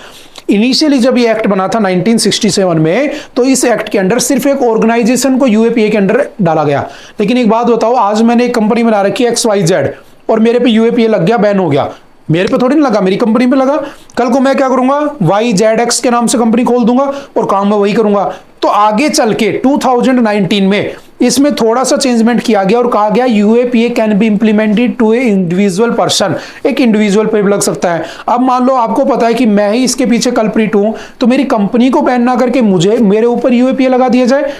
इनिशियली जब ये एक्ट बना था 1967 में, तो इस एक्ट के अंडर सिर्फ एक ऑर्गेनाइजेशन को यूएपीए के अंडर डाला गया। लेकिन एक बात बताओ, आज मैंने एक कंपनी बना रखी है XYZ और मेरे पे यूएपीए लग गया, बैन हो गया, मेरे पे थोड़ी नहीं लगा, मेरी कंपनी पे लगा। कल को मैं क्या करूंगा, YZX के नाम से कंपनी खोल दूंगा और काम मैं वही करूंगा। तो आगे चल के 2019 में इसमें थोड़ा सा चेंजमेंट किया गया और कहा गया UAPA can be implemented to a individual person, एक इंडिविजुअल पे भी लग सकता है। अब मान लो आपको पता है कि मैं ही इसके पीछे कल्प्रिट हूं, तो मेरी कंपनी को बैन ना करके मुझे, मेरे ऊपर यूएपीए लगा दिया जाए।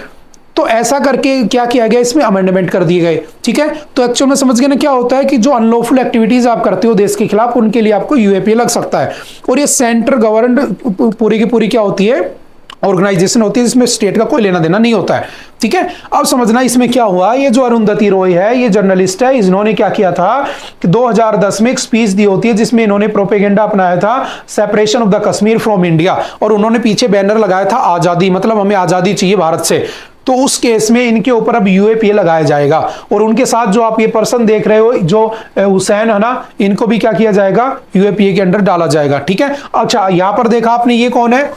तो ऐसा करके क्या किया गया, इसमें अमेंडमेंट कर दिए गए। ठीक है, तो एक्चुअल में समझ गए ना क्या होता है कि जो अनलॉफुल एक्टिविटीज आप करते हो देश के खिलाफ, उनके लिए आपको यूएपीए लग सकता है। और ये सेंट्रल गवर्नमेंट पूरी की पूरी क्या होती है, ऑर्गेनाइजेशन होती है, जिसमें स्टेट का कोई लेना देना नहीं होता है। ठीक है, अब समझना इसमें क्या हुआ। ये जो अरुंधति रॉय है, ये जर्नलिस्ट है, इन्होंने क्या किया था कि 2010 में एक स्पीच दी होती है जिसमें इन्होंने प्रोपेगेंडा अपनाया था separation of the Kashmir from India, और उन्होंने पीछे बैनर लगाया था आजादी, मतलब हमें आजादी चाहिए भारत से। तो उस केस में इनके ऊपर अब यूएपीए लगाया जाएगा। और उनके साथ जो आप ये पर्सन देख रहे हो, जो हुसैन है ना, इनको भी क्या किया जाएगा, यूएपीए के अंडर डाला जाएगा। ठीक है, अच्छा यहां पर देखा आपने, ये कौन है,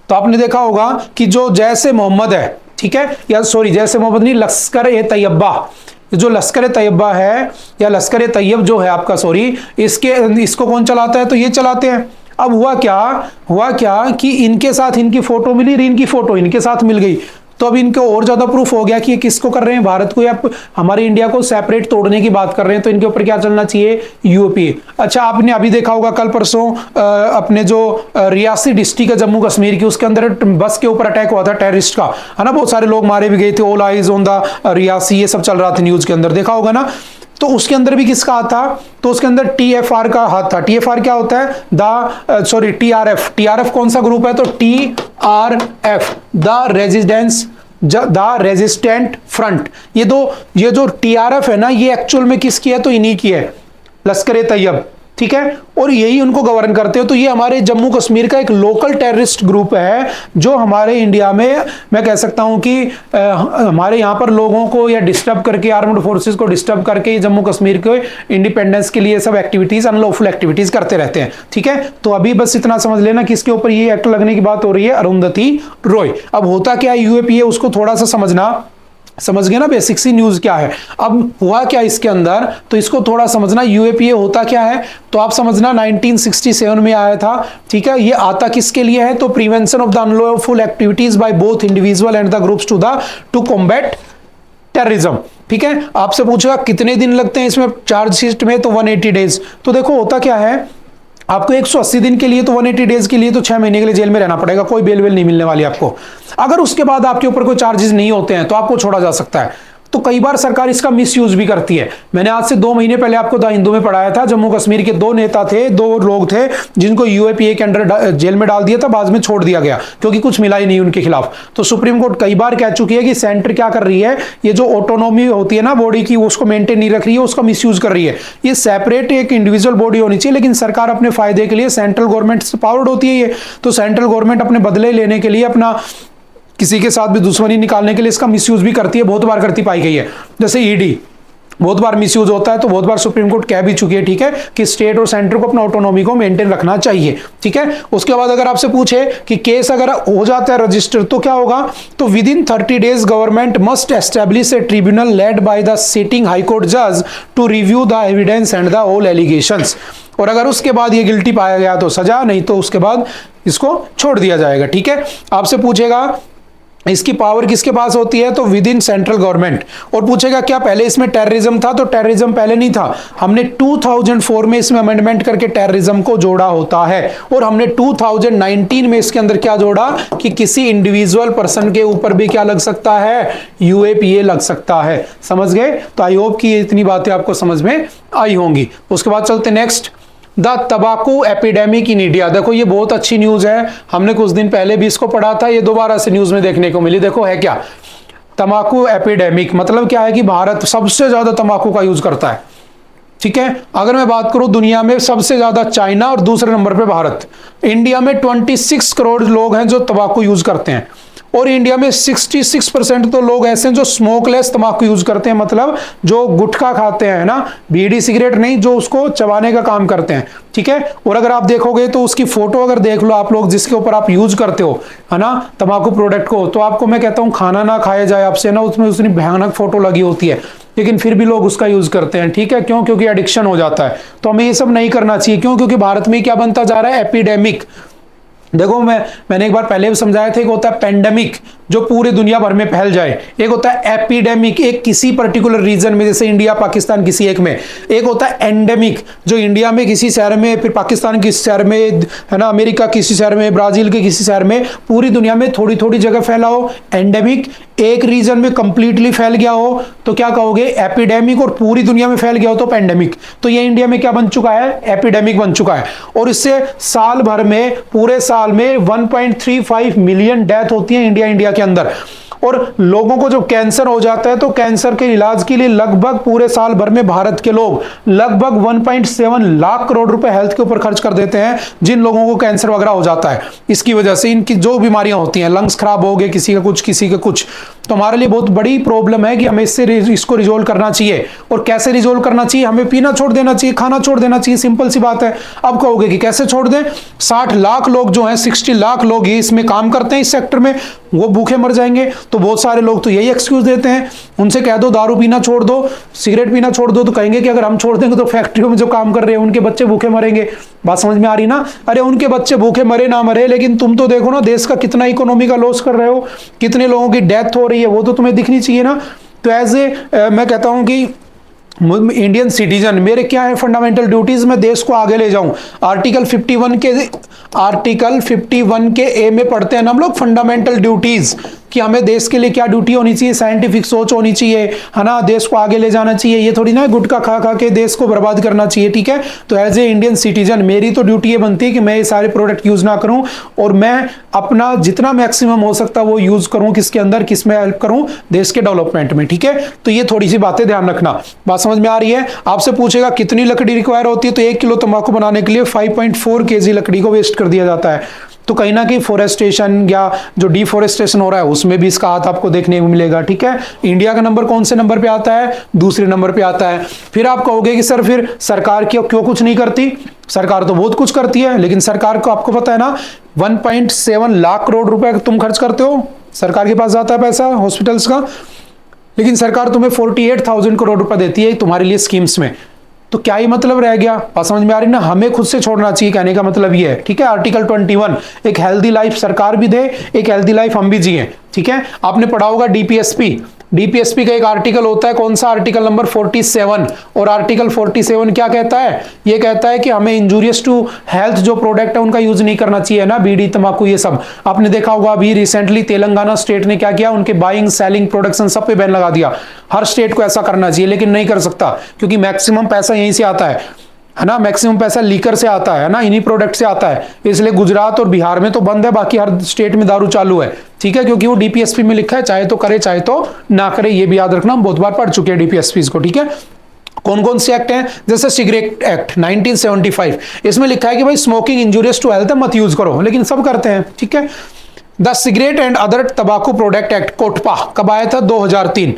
तो आपने देखा होगा कि जो जैसे मोहम्मद है, ठीक है, या सॉरी जैसे मोहम्मद नहीं, लश्कर ए तैयबा, जो लश्कर ए तैयबा है या लश्कर ए तैयब जो है आपका, सॉरी, इसको कौन चलाता है, तो ये चलाते हैं। अब हुआ क्या कि इनके साथ इनकी फोटो मिली, इनकी फोटो इनके साथ मिल गई, तो अब इनको और ज्यादा प्रूफ हो गया कि ये किसको कर रहे हैं, भारत को या हमारे इंडिया को सेपरेट तोड़ने की बात कर रहे हैं। तो इनके ऊपर क्या चलना चाहिए, यूएपीए। अच्छा आपने अभी देखा होगा कल परसों अपने जो रियासी डिस्ट्रिक्ट है जम्मू कश्मीर की, उसके अंदर बस के ऊपर अटैक हुआ था टेररिस्ट का, है ना, बहुत सारे लोग मारे भी गए थे, all eyes on the Reasi, ये सब चल रहा था न्यूज के अंदर, देखा होगा ना। तो उसके अंदर भी किसका हाथ था, तो उसके अंदर टीएफआर का हाथ था। टीएफआर क्या होता है, टीआरएफ। टीआरएफ कौन सा ग्रुप है, तो टीआरएफ, द रेजिस्टेंट फ्रंट। ये जो टीआरएफ है ना, ये एक्चुअल में किसकी है, तो इन्हीं की है, लश्कर ए तैयब। ठीक है, और यही उनको गवर्न करते हो। तो ये हमारे जम्मू कश्मीर का एक लोकल टेररिस्ट ग्रुप है, जो हमारे इंडिया में मैं कह सकता हूं कि हमारे यहां पर लोगों को या डिस्टर्ब करके, आर्म्ड फोर्सेस को डिस्टर्ब करके जम्मू कश्मीर के इंडिपेंडेंस के लिए सब एक्टिविटीज, अनलॉफुल एक्टिविटीज करते रहते हैं। ठीक है, तो अभी बस इतना समझ लेना कि इसके ऊपर ये एक्ट लगने की बात हो रही है, अरुंधति रॉय। अब होता क्या है यूएपीए, उसको थोड़ा सा समझ गए ना, बेसिक सी न्यूज क्या है। अब हुआ क्या इसके अंदर, तो इसको थोड़ा समझना, यूएपीए होता क्या है, तो आप समझना 1967 में आया था। ठीक है, ये आता किसके लिए है, तो prevention of the unlawful activities by both individual and the groups to combat terrorism. ठीक है, आपसे पूछेगा कितने दिन लगते हैं इसमें चार्जशीट में, तो 180 डेज। तो देखो होता क्या है, आपको 180 दिन के लिए, तो 180 डेज के लिए तो 6 महीने के लिए जेल में रहना पड़ेगा, कोई बेल वेल नहीं मिलने वाली आपको। अगर उसके बाद आपके ऊपर कोई चार्जेस नहीं होते हैं तो आपको छोड़ा जा सकता है। तो कई बार सरकार इसका मिसयूज भी करती है। मैंने आज से 2 महीने पहले आपको द हिंदू में पढ़ाया था, जम्मू कश्मीर के 2 नेता थे, 2 लोग थे, जिनको यूएपीए के अंडर जेल में डाल दिया था, बाद में छोड़ दिया गया क्योंकि कुछ मिला ही नहीं उनके खिलाफ। तो सुप्रीम कोर्ट कई बार कह चुकी है कि सेंटर क्या कर रही है, ये जो ऑटोनॉमी होती है ना बॉडी की, उसको मेंटेन नहीं रख रही है, उसका मिसयूज कर रही है। ये सेपरेट एक इंडिविजुअल बॉडी होनी चाहिए, लेकिन सरकार अपने फायदे के लिए, सेंट्रल गवर्नमेंट पावर्ड होती है ये, तो सेंट्रल गवर्नमेंट अपने बदले लेने के लिए, अपना किसी के साथ भी दुश्मनी निकालने के लिए इसका मिसयूज भी करती है, बहुत बार करती पाई गई है। जैसे ईडी बहुत बार मिसयूज होता है, तो बहुत बार सुप्रीम कोर्ट कह भी चुकी है, ठीक है, कि स्टेट और सेंटर को अपना ऑटोनॉमी को मेंटेन रखना चाहिए, ठीक है। उसके बाद अगर आपसे पूछे कि केस अगर हो जाता है रजिस्टर तो क्या होगा, तो within 30 days government must establish a tribunal led by the sitting high court जज to review the evidence and the all allegations. और अगर उसके बाद ये गिल्टी पाया गया तो सजा, नहीं तो उसके बाद इसको छोड़ दिया जाएगा, ठीक है। आपसे पूछेगा इसकी पावर किसके पास होती है, तो विद इन सेंट्रल गवर्नमेंट। और पूछेगा क्या पहले इसमें टेररिज्म था, तो टेररिज्म पहले नहीं था, हमने 2004 में इसमें अमेंडमेंट करके टेररिज्म को जोड़ा होता है। और हमने 2019 में इसके अंदर क्या जोड़ा कि किसी इंडिविजुअल पर्सन के ऊपर भी क्या लग सकता है, यूएपीए लग सकता है। समझ गए? तो आई होप कि ये इतनी बातें आपको समझ में आई होंगी। उसके बाद चलते नेक्स्ट, द तंबाकू एपिडेमिक इन इंडिया। देखो ये बहुत अच्छी न्यूज है, हमने कुछ दिन पहले भी इसको पढ़ा था, ये दोबारा से न्यूज में देखने को मिली। देखो है क्या, तंबाकू एपिडेमिक मतलब क्या है कि भारत सबसे ज्यादा तंबाकू का यूज करता है, ठीक है। अगर मैं बात करूं दुनिया में सबसे ज्यादा चाइना और दूसरे नंबर पे भारत। इंडिया में 26 करोड़ लोग हैं जो तंबाकू यूज करते हैं, और इंडिया में 66% तो लोग ऐसे हैं जो स्मोकलेस तंबाकू यूज करते हैं, मतलब जो गुटखा खाते हैं ना, बीड़ी सिगरेट नहीं, जो उसको चबाने का काम करते हैं, ठीक है। और अगर आप देखोगे तो उसकी फोटो अगर देख लो आप लोग, जिसके ऊपर आप यूज करते हो है ना तंबाकू प्रोडक्ट को, तो आपको मैं कहता हूं खाना ना खाया जाए आपसे ना, उसमें उसकी भयानक फोटो लगी होती है, लेकिन फिर भी लोग उसका यूज करते हैं, ठीक है। क्यों? क्योंकि एडिक्शन हो जाता है। तो हमें ये सब नहीं करना चाहिए। क्यों? क्योंकि भारत में क्या बनता जा रहा है, एपिडेमिक। देखो मैंने एक बार पहले भी समझाया था, एक होता है पेंडेमिक जो पूरे दुनिया भर में फैल जाए, एक होता है एपिडेमिक एक किसी पर्टिकुलर रीजन में, जैसे इंडिया पाकिस्तान किसी एक में, एक होता है एंडेमिक जो इंडिया में किसी शहर में, फिर पाकिस्तान किसी शहर में, है ना, अमेरिका किसी शहर में, ब्राजील के किसी शहर में, पूरी दुनिया में थोड़ी थोड़ी जगह फैला हो। एंडेमिक एक रीजन में कंप्लीटली फैल गया हो तो क्या कहोगे, एपिडेमिक। और पूरी दुनिया में फैल गया हो तो पेंडेमिक। तो ये इंडिया में क्या बन चुका है, एपिडेमिक बन चुका है। और इससे साल भर में, पूरे साल में 1.35 मिलियन डेथ होती है इंडिया के अंदर। और लोगों को जब कैंसर हो जाता है तो कैंसर के इलाज के लिए लगभग पूरे साल भर में भारत के लोग लगभग 1.7 लाख करोड़ रुपए हेल्थ के ऊपर खर्च कर देते हैं, जिन लोगों को कैंसर वगैरह हो जाता है इसकी वजह से, इनकी जो बीमारियां होती हैं, लंग्स खराब हो गए किसी का कुछ किसी का कुछ। तो हमारे लिए बहुत बड़ी प्रॉब्लम है कि हमें इसको रिजोल्व करना चाहिए। और कैसे रिजोल्व करना चाहिए, हमें पीना छोड़ देना चाहिए, खाना छोड़ देना चाहिए, सिंपल सी बात है। अब कहोगे कि कैसे छोड़ दें, 60 लाख लोग जो हैं, 60 लाख लोग ये इसमें काम करते हैं इस सेक्टर में, वो भूखे मर जाएंगे। तो बहुत सारे लोग तो यही एक्सक्यूज देते हैं, उनसे कह दो दारू पीना छोड़ दो, सिगरेट पीना छोड़ दो, तो कहेंगे कि अगर हम छोड़ देंगे तो फैक्ट्रियों में जो काम कर रहे हैं उनके बच्चे भूखे मरेंगे। बात समझ में आ रही ना? अरे उनके बच्चे भूखे मरे ना मरे, लेकिन तुम तो देखो ना देश का कितना इकोनॉमी का लॉस कर रहे हो, कितने लोगों की डेथ हो रही है, वो तो तुम्हें दिखनी चाहिए ना। तो एज मैं कहता हूं कि इंडियन सिटीजन मेरे क्या है फंडामेंटल ड्यूटीज, मैं देश को आगे ले जाऊं। आर्टिकल 51 के ए में पढ़ते हैं ना हम लोग फंडामेंटल ड्यूटीज, कि हमें देश के लिए क्या ड्यूटी होनी चाहिए, साइंटिफिक सोच होनी चाहिए, है ना, देश को आगे ले जाना चाहिए। ये थोड़ी ना गुटखा खा खा के देश को बर्बाद करना चाहिए, ठीक है। तो एज ए इंडियन सिटीजन मेरी तो ड्यूटी ये बनती है कि मैं ये सारे प्रोडक्ट यूज ना करूं, और मैं अपना जितना मैक्सिमम हो सकता वो यूज करूं, किसके अंदर, किसमें हेल्प करूं, देश के डेवलपमेंट में, ठीक है। तो ये थोड़ी सी बातें ध्यान रखना। बात समझ में आ रही है? आपसे पूछेगा कितनी लकड़ी रिक्वायर होती है, तो 1 किलो तंबाकू बनाने के लिए 5.4 kg लकड़ी को वेस्ट कर दिया जाता है। तो कहीं ना कहीं फॉरेस्टेशन या जो डिफॉरेस्टेशन हो रहा है उसमें भी इसका हाथ आपको देखने को मिलेगा, ठीक है। इंडिया का नंबर कौन से नंबर पे आता है, दूसरे नंबर पे आता है। फिर आप कहोगे कि सर फिर सरकार क्यों कुछ नहीं करती, सरकार तो बहुत कुछ करती है, लेकिन सरकार को आपको पता है ना 1.7 लाख करोड़ रुपए तुम खर्च करते हो, सरकार के पास जाता है पैसा हॉस्पिटल्स का, लेकिन सरकार तुम्हें 48,000 करोड़ रुपए देती है तुम्हारे लिए स्कीम्स में। तो क्या ही मतलब रह गया? बात समझ में आ रही ना? हमें खुद से छोड़ना चाहिए, कहने का मतलब ये है, ठीक है। आर्टिकल 21 एक हेल्दी लाइफ सरकार भी दे, एक हेल्दी लाइफ हम भी जिए, ठीक है। आपने पढ़ा होगा डीपीएसपी का एक आर्टिकल होता है, कौन सा, आर्टिकल नंबर 47। और आर्टिकल 47 क्या कहता है, ये कहता है कि हमें इंजूरियस टू हेल्थ जो प्रोडक्ट है उनका यूज नहीं करना चाहिए ना, बीड़ी तंबाकू ये सब। आपने देखा होगा अभी रिसेंटली तेलंगाना स्टेट ने क्या किया, उनके बाइंग सेलिंग प्रोडक्शन सब पे बैन लगा दिया। हर स्टेट को ऐसा करना चाहिए, लेकिन नहीं कर सकता, क्योंकि मैक्सिमम पैसा यहीं से आता है ना, मैक्सिमम पैसा लीकर से आता है ना, इन्हीं प्रोडक्ट से आता है। इसलिए गुजरात और बिहार में तो बंद है, बाकी हर स्टेट में दारू चालू है, ठीक है, क्योंकि वो डीपीएसपी में लिखा है, चाहे तो करे चाहे तो ना करे। ये भी याद रखना, हम बहुत बार पढ़ चुके हैं डीपीएसपी को, ठीक है। कौन कौन से एक्ट हैं, जैसे सिगरेट एक्ट 1975, इसमें लिखा है कि भाई स्मोकिंग इंजूरियस टू हेल्थ है, मत यूज करो, लेकिन सब करते हैं, ठीक है। द सिगरेट एंड अदर तंबाकू प्रोडक्ट एक्ट कोटपा कब आया था? 2003।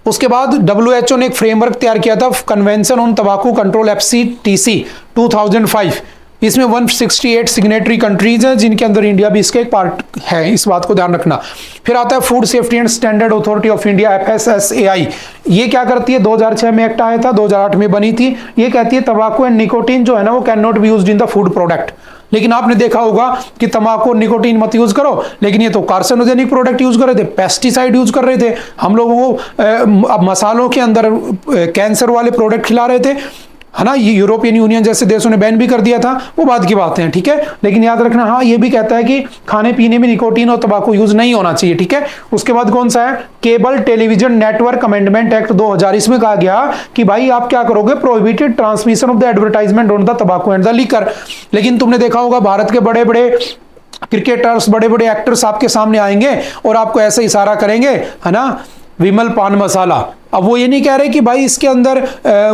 उसके बाद WHO ने एक फ्रेमवर्क तैयार किया था, कन्वेंशन ऑन तंबाकू कंट्रोल FCTC 2005। इसमें 168 सिग्नेटरी कंट्रीज हैं, जिनके अंदर इंडिया भी इसका एक पार्ट है, इस बात को ध्यान रखना। फिर आता है food safety and standard authority of India FSSAI। ये क्या करती है? 2006 में एक्ट आया था, 2008 में बनी थी। ये कहती है तंबाकू एंड निकोटीन जो है ना वो can not be used in the food product. लेकिन आपने देखा होगा कि तंबाकू और निकोटीन मत यूज करो, लेकिन ये तो कार्सिनोजेनिक प्रोडक्ट यूज कर रहे थे, पेस्टिसाइड यूज कर रहे थे, हम लोगों को अब मसालों के अंदर कैंसर वाले प्रोडक्ट खिला रहे थे, है ना। ये यूरोपियन यूनियन जैसे देशों ने बैन भी कर दिया था, वो बात की बात है, ठीक है। लेकिन याद रखना, हाँ ये भी कहता है कि खाने पीने में निकोटीन और तंबाकू यूज नहीं होना चाहिए, ठीक है। उसके बाद कौन सा है? Cable television network amendment act 2000। इसमें कहा गया कि भाई आप क्या करोगे? Prohibited transmission of the advertisement on the तंबाकू एंड द लीकर। लेकिन तुमने देखा होगा भारत के बड़े बड़े क्रिकेटर्स, बड़े बड़े एक्टर्स आपके सामने आएंगे और आपको ऐसे इशारा करेंगे, है ना, विमल पान मसाला। अब वो ये नहीं कह रहे कि भाई इसके अंदर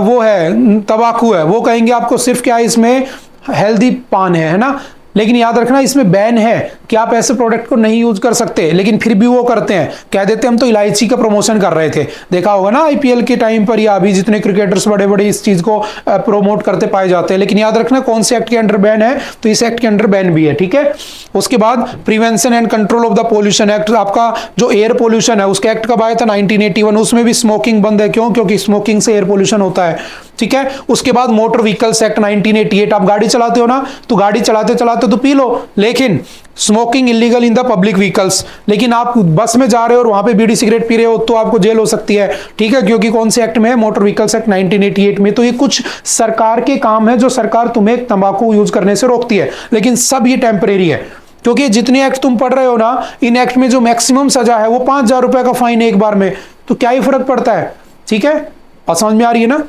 वो है तंबाकू है, वो कहेंगे आपको सिर्फ क्या इसमें हेल्दी पान है ना। लेकिन याद रखना इसमें बैन है कि आप ऐसे प्रोडक्ट को नहीं यूज कर सकते, लेकिन फिर भी वो करते हैं, कह देते हैं हम तो इलायची का प्रमोशन कर रहे थे। देखा होगा ना IPL के टाइम पर या अभी जितने क्रिकेटर्स बड़े बड़े इस चीज को प्रोमोट करते पाए जाते हैं। लेकिन याद रखना कौन से एक्ट के अंडर बैन है, तो इस एक्ट के अंडर बैन भी है, ठीक है। उसके बाद prevention and control of the pollution act, आपका जो एयर पोल्यूशन है उसका एक्ट कब आया था? 1981। उसमें भी स्मोकिंग बंद है, क्यों? क्योंकि स्मोकिंग से एयर पोल्यूशन होता है, ठीक है। उसके बाद मोटर व्हीकल्स एक्ट 1988। आप गाड़ी चलाते हो ना, तो गाड़ी चलाते चलाते तो पी लो, लेकिन smoking illegal in the public vehicles. लेकिन आप बस में जा रहे हो और वहां पे बीड़ी सिगरेट पी रहे हो तो आपको जेल हो सकती है, ठीक है। क्योंकि कौन से एक्ट में है? मोटर व्हीकल्स एक्ट 1988 में। तो ये कुछ सरकार के काम है जो सरकार तुम्हें तंबाकू यूज करने से रोकती है, लेकिन सब ये टेम्परेरी है। क्योंकि जितने एक्ट तुम पढ़ रहे हो ना, इन एक्ट में जो मैक्सिमम सजा है वो 5000 रुपए का फाइन है एक बार में, तो क्या ही फर्क पड़ता है, ठीक है। और समझ में आ रही है ना।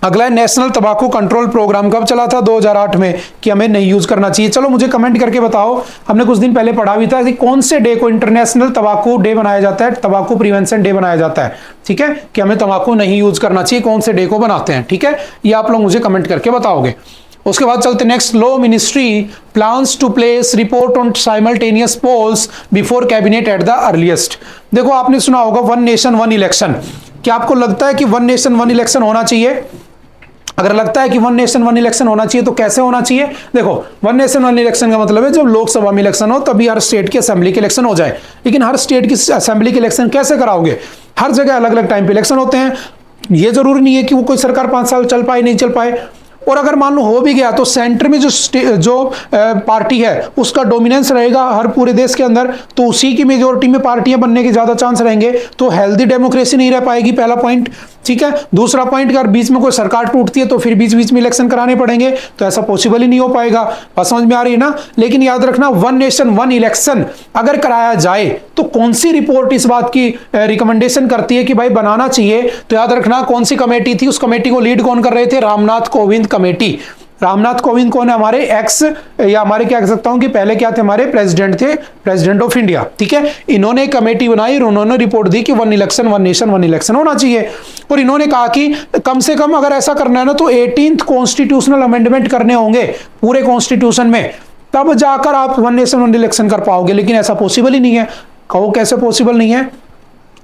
अगला है नेशनल तंबाकू कंट्रोल प्रोग्राम, कब चला था? 2008 में, कि हमें नहीं यूज करना चाहिए। चलो मुझे कमेंट करके बताओ, हमने कुछ दिन पहले पढ़ा भी था कि कौन से डे को इंटरनेशनल तंबाकू डे बनाया जाता है, तंबाकू प्रिवेंशन डे बनाया जाता है, ठीक है, कि हमें तंबाकू नहीं यूज करना चाहिए, कौन से डे को बनाते हैं, ठीक है। ये आप लोग मुझे कमेंट करके बताओगे। उसके बाद चलते next. Law ministry plans to place report on simultaneous polls before cabinet at the earliest. देखो आपने सुना होगा 1 नेशन 1 इलेक्शन। क्या आपको लगता है कि 1 नेशन 1 इलेक्शन होना चाहिए? अगर लगता है कि 1 नेशन 1 इलेक्शन होना चाहिए तो कैसे होना चाहिए? देखो 1 नेशन 1 इलेक्शन का मतलब है जब लोकसभा में इलेक्शन हो तभी हर स्टेट की असेंबली के इलेक्शन हो जाए। लेकिन हर स्टेट की असेंबली के इलेक्शन कैसे कराओगे? हर जगह अलग अलग टाइम पे इलेक्शन होते हैं। ये जरूरी नहीं है कि वो कोई सरकार 5 साल चल पाए नहीं चल पाए। और अगर मान लो हो भी गया तो सेंटर में जो पार्टी है उसका डोमिनेंस रहेगा हर पूरे देश के अंदर, तो उसी की मेजोरिटी में पार्टियां बनने के ज्यादा चांस रहेंगे, तो हेल्दी डेमोक्रेसी नहीं रह पाएगी, पहला पॉइंट, ठीक है। दूसरा पॉइंट, अगर बीच में कोई सरकार टूटती है तो फिर बीच बीच में इलेक्शन कराने पड़ेंगे, तो ऐसा पॉसिबल ही नहीं हो पाएगा। बात समझ में आ रही है ना। लेकिन याद रखना 1 नेशन 1 इलेक्शन अगर कराया जाए तो कौन सी रिपोर्ट इस बात की रिकमेंडेशन करती है कि भाई बनाना चाहिए? तो याद रखना कौन सी कमेटी थी, उस कमेटी को लीड कौन कर रहे थे? रामनाथ कोविंद कमेटी। रामनाथ कोविंद कौन है? हमारे एक्स, या हमारे क्या कह सकता हूं कि पहले क्या थे, हमारे प्रेसिडेंट थे, प्रेसिडेंट ऑफ इंडिया, ठीक है। इन्होंने कमेटी बनाई और उन्होंने रिपोर्ट दी कि 1 इलेक्शन 1 नेशन 1 इलेक्शन होना चाहिए। और इन्होंने कहा कि कम से कम अगर ऐसा करना है ना तो 18th कॉन्स्टिट्यूशनल अमेंडमेंट करने होंगे पूरे कॉन्स्टिट्यूशन में, तब जाकर आप 1 नेशन 1 इलेक्शन कर पाओगे। लेकिन ऐसा पॉसिबल ही नहीं है। कहो कैसे पॉसिबल नहीं है?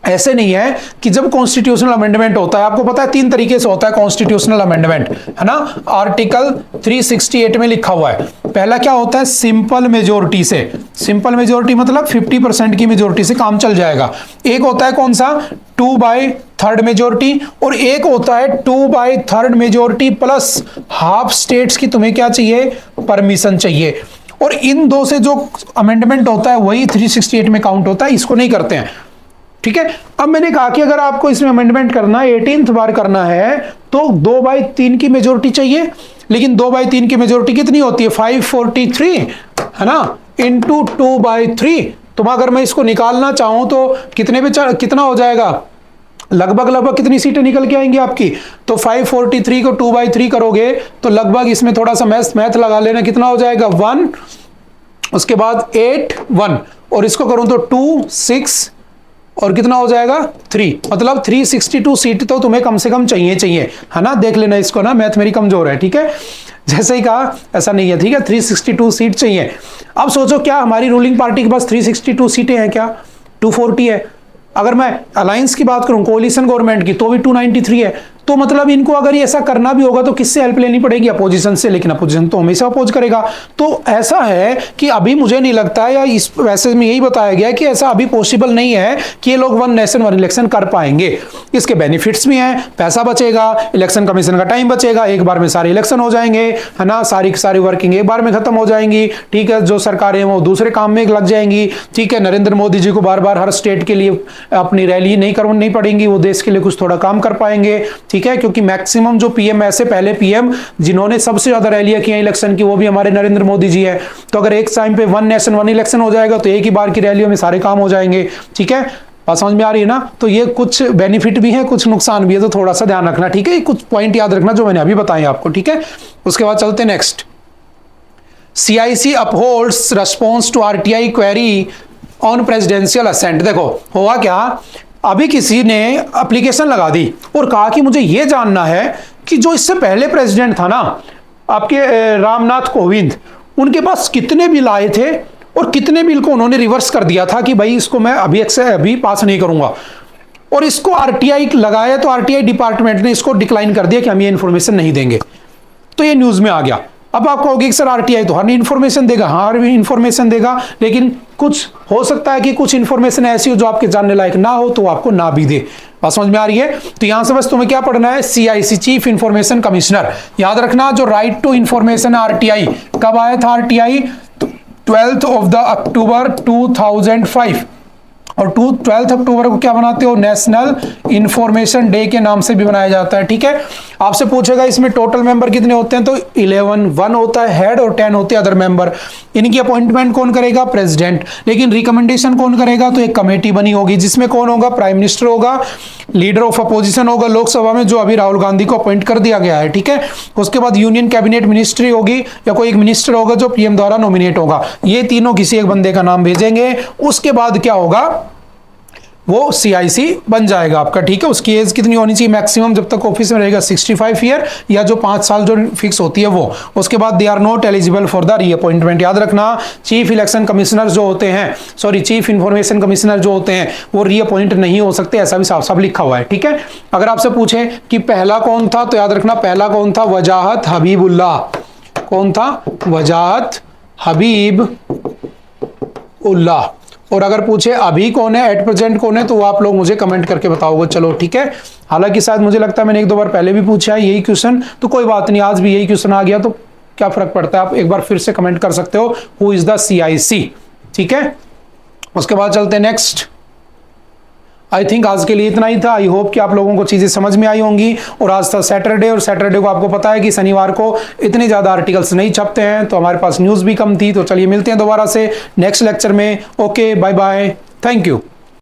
ऐसे नहीं है कि जब कॉन्स्टिट्यूशनल अमेंडमेंट होता है, आपको पता है 3 तरीके से होता है कॉन्स्टिट्यूशनल अमेंडमेंट, है ना। आर्टिकल 368 में लिखा हुआ है। पहला क्या होता है? सिंपल मेजोरिटी से। सिंपल मेजोरिटी मतलब 50% की मेजोरिटी से काम चल जाएगा। एक होता है कौन सा? 2/3 मेजोरिटी, और एक होता है 2/3 मेजोरिटी प्लस हाफ स्टेट्स की तुम्हें क्या चाहिए? परमिशन चाहिए। और इन दो से जो अमेंडमेंट होता है वही 368 में काउंट होता है, इसको नहीं करते हैं, ठीक है। अब मैंने कहा कि अगर आपको इसमें अमेंडमेंट करना है, 18th बार करना है, तो 2/3 की मेजोरिटी चाहिए। लेकिन 2/3 की मेजोरिटी कितनी होती है? 543, है ना, इंटू 2/3। तो अगर मैं इसको निकालना चाहूं तो कितने पे कितना हो जाएगा? लगभग कितनी सीटें निकल के आएंगी आपकी? तो 543 को 2/3 करोगे तो लगभग, इसमें थोड़ा सा मैथ लगा लेना, कितना हो जाएगा? 1, उसके बाद 8 1, और इसको करूं तो 2 6 और कितना हो जाएगा 3, मतलब 362 सीट तो तुम्हें कम से कम चाहिए, है ना। देख लेना इसको ना, मैथ मेरी कमजोर है, ठीक है। जैसे ही कहा ऐसा नहीं है, ठीक है। 362 सीट चाहिए। अब सोचो क्या हमारी रूलिंग पार्टी के पास 362 सीटें हैं क्या? 240 है। अगर मैं अलायंस की बात करूं, कोalition गवर्नमेंट की, तो भी 293 है। तो मतलब इनको अगर ये ऐसा करना भी होगा तो किससे हेल्प लेनी पड़ेगी? अपोजिशन से। लेकिन अपोजिशन तो हमेशा अपोज करेगा। तो ऐसा है कि अभी मुझे नहीं लगता है, या इस मैसेज में यही बताया गया है कि ऐसा अभी पॉसिबल नहीं है कि ये लोग वन नेशन वन इलेक्शन कर पाएंगे। इसके बेनिफिट्स भी हैं, पैसा बचेगा, इलेक्शन कमीशन का टाइम बचेगा, एक बार में सारे इलेक्शन हो जाएंगे, है ना। सारी वर्किंग एक बार में खत्म हो जाएंगी, ठीक है। जो सरकारें वो दूसरे काम में लग जाएंगी, ठीक है। नरेंद्र मोदी जी को बार बार हर स्टेट के लिए अपनी रैली नहीं करनी पड़ेंगी, वो देश के लिए कुछ थोड़ा काम कर पाएंगे, ठीक है। क्योंकि मैक्सिमम जो पीएम, ऐसे पहले पीएम जिन्होंने सबसे ज्यादा रैलियां की हैं इलेक्शन की, वो भी हमारे नरेंद्र मोदी जी है। तो अगर एक टाइम पे वन नेशन वन इलेक्शन हो जाएगा तो एक ही बार की रैलियों में सारे काम हो जाएंगे, ठीक है। बात समझ में आ रही है ना। तो ये कुछ बेनिफिट भी है, कुछ नुकसान भी है, तो थोड़ा सा ध्यान रखना, ठीक है। कुछ पॉइंट याद रखना जो मैंने अभी बताए आपको, ठीक है। उसके बाद चलते next. CIC upholds response to RTI query on presidential assent. देखो हुआ क्या, अभी किसी ने एप्लीकेशन लगा दी और कहा कि मुझे यह जानना है कि जो इससे पहले प्रेसिडेंट था ना आपके रामनाथ कोविंद, उनके पास कितने बिल आए थे और कितने बिल को उन्होंने रिवर्स कर दिया था कि भाई इसको मैं अभी पास नहीं करूंगा। और इसको RTI लगाया तो RTI डिपार्टमेंट ने इसको डिक्लाइन कर दिया कि हम ये इंफॉर्मेशन नहीं देंगे। तो ये न्यूज में आ गया। अब आप कहोगे कि सर RTI तो हर इंफॉर्मेशन देगा, हाँ हर इंफॉर्मेशन देगा, लेकिन कुछ हो सकता है कि कुछ इंफॉर्मेशन ऐसी हो जो आपके जानने लायक ना हो, तो आपको ना भी दे। बात समझ में आ रही है। तो यहां से बस तुम्हें क्या पढ़ना है, CIC चीफ इंफॉर्मेशन कमिश्नर। याद रखना जो राइट टू इंफॉर्मेशन RTI कब आया था, RTI 12 अक्टूबर 2005। और 12 अक्टूबर को क्या बनाते हो, नेशनल इंफॉर्मेशन डे के नाम से भी बनाया जाता है, ठीक है। आपसे पूछेगा इसमें टोटल मेंबर कितने होते हैं, तो 11, 1 होता है हेड और 10 होते हैं अदर मेंबर। इनकी अपॉइंटमेंट कौन करेगा, प्रेसिडेंट। लेकिन रिकमेंडेशन कौन करेगा, तो एक कमेटी बनी होगी जिसमें कौन होगा, प्राइम मिनिस्टर होगा, लीडर ऑफ अपोजिशन होगा लोकसभा में, जो अभी राहुल गांधी को अपॉइंट कर दिया गया है, ठीक है। उसके बाद यूनियन कैबिनेट मिनिस्ट्री होगी या कोई एक मिनिस्टर होगा जो PM द्वारा नॉमिनेट होगा। ये तीनों किसी एक बंदे का नाम भेजेंगे। उसके बाद क्या होगा, वो CIC बन जाएगा आपका, ठीक है। उसकी एज कितनी होनी चाहिए मैक्सिमम जब तक ऑफिस में रहेगा, 65 ईयर या जो 5 साल जो फिक्स होती है वो। उसके बाद they are not eligible for the reappointment. याद रखना चीफ इलेक्शन कमिश्नर जो होते हैं, सॉरी चीफ इंफॉर्मेशन कमिश्नर जो होते हैं, वो रीअपॉइंट नहीं हो सकते, ऐसा भी साफ साफ लिखा हुआ है, ठीक है। अगर आपसे पूछे कि पहला कौन था, तो याद रखना पहला कौन था, वजाहत हबीबुल्लाह। कौन था, वजाहत हबीबुल्लाह। और अगर पूछे अभी कौन है, एट प्रेजेंट कौन है, तो वो आप लोग मुझे कमेंट करके बताओगे, चलो ठीक है। हालांकि शायद मुझे लगता है मैंने 1-2 बार पहले भी पूछा है यही क्वेश्चन, तो कोई बात नहीं, आज भी यही क्वेश्चन आ गया तो क्या फर्क पड़ता है, आप एक बार फिर से कमेंट कर सकते हो हु इज द CIC, ठीक है। उसके बाद चलते हैं नेक्स्ट। आई थिंक आज के लिए इतना ही था। आई होप कि आप लोगों को चीजें समझ में आई होंगी। और आज था सैटरडे, और सैटरडे को आपको पता है कि शनिवार को इतने ज्यादा आर्टिकल्स नहीं छपते हैं, तो हमारे पास न्यूज भी कम थी। तो चलिए मिलते हैं दोबारा से नेक्स्ट लेक्चर में। Okay, bye bye, thank you.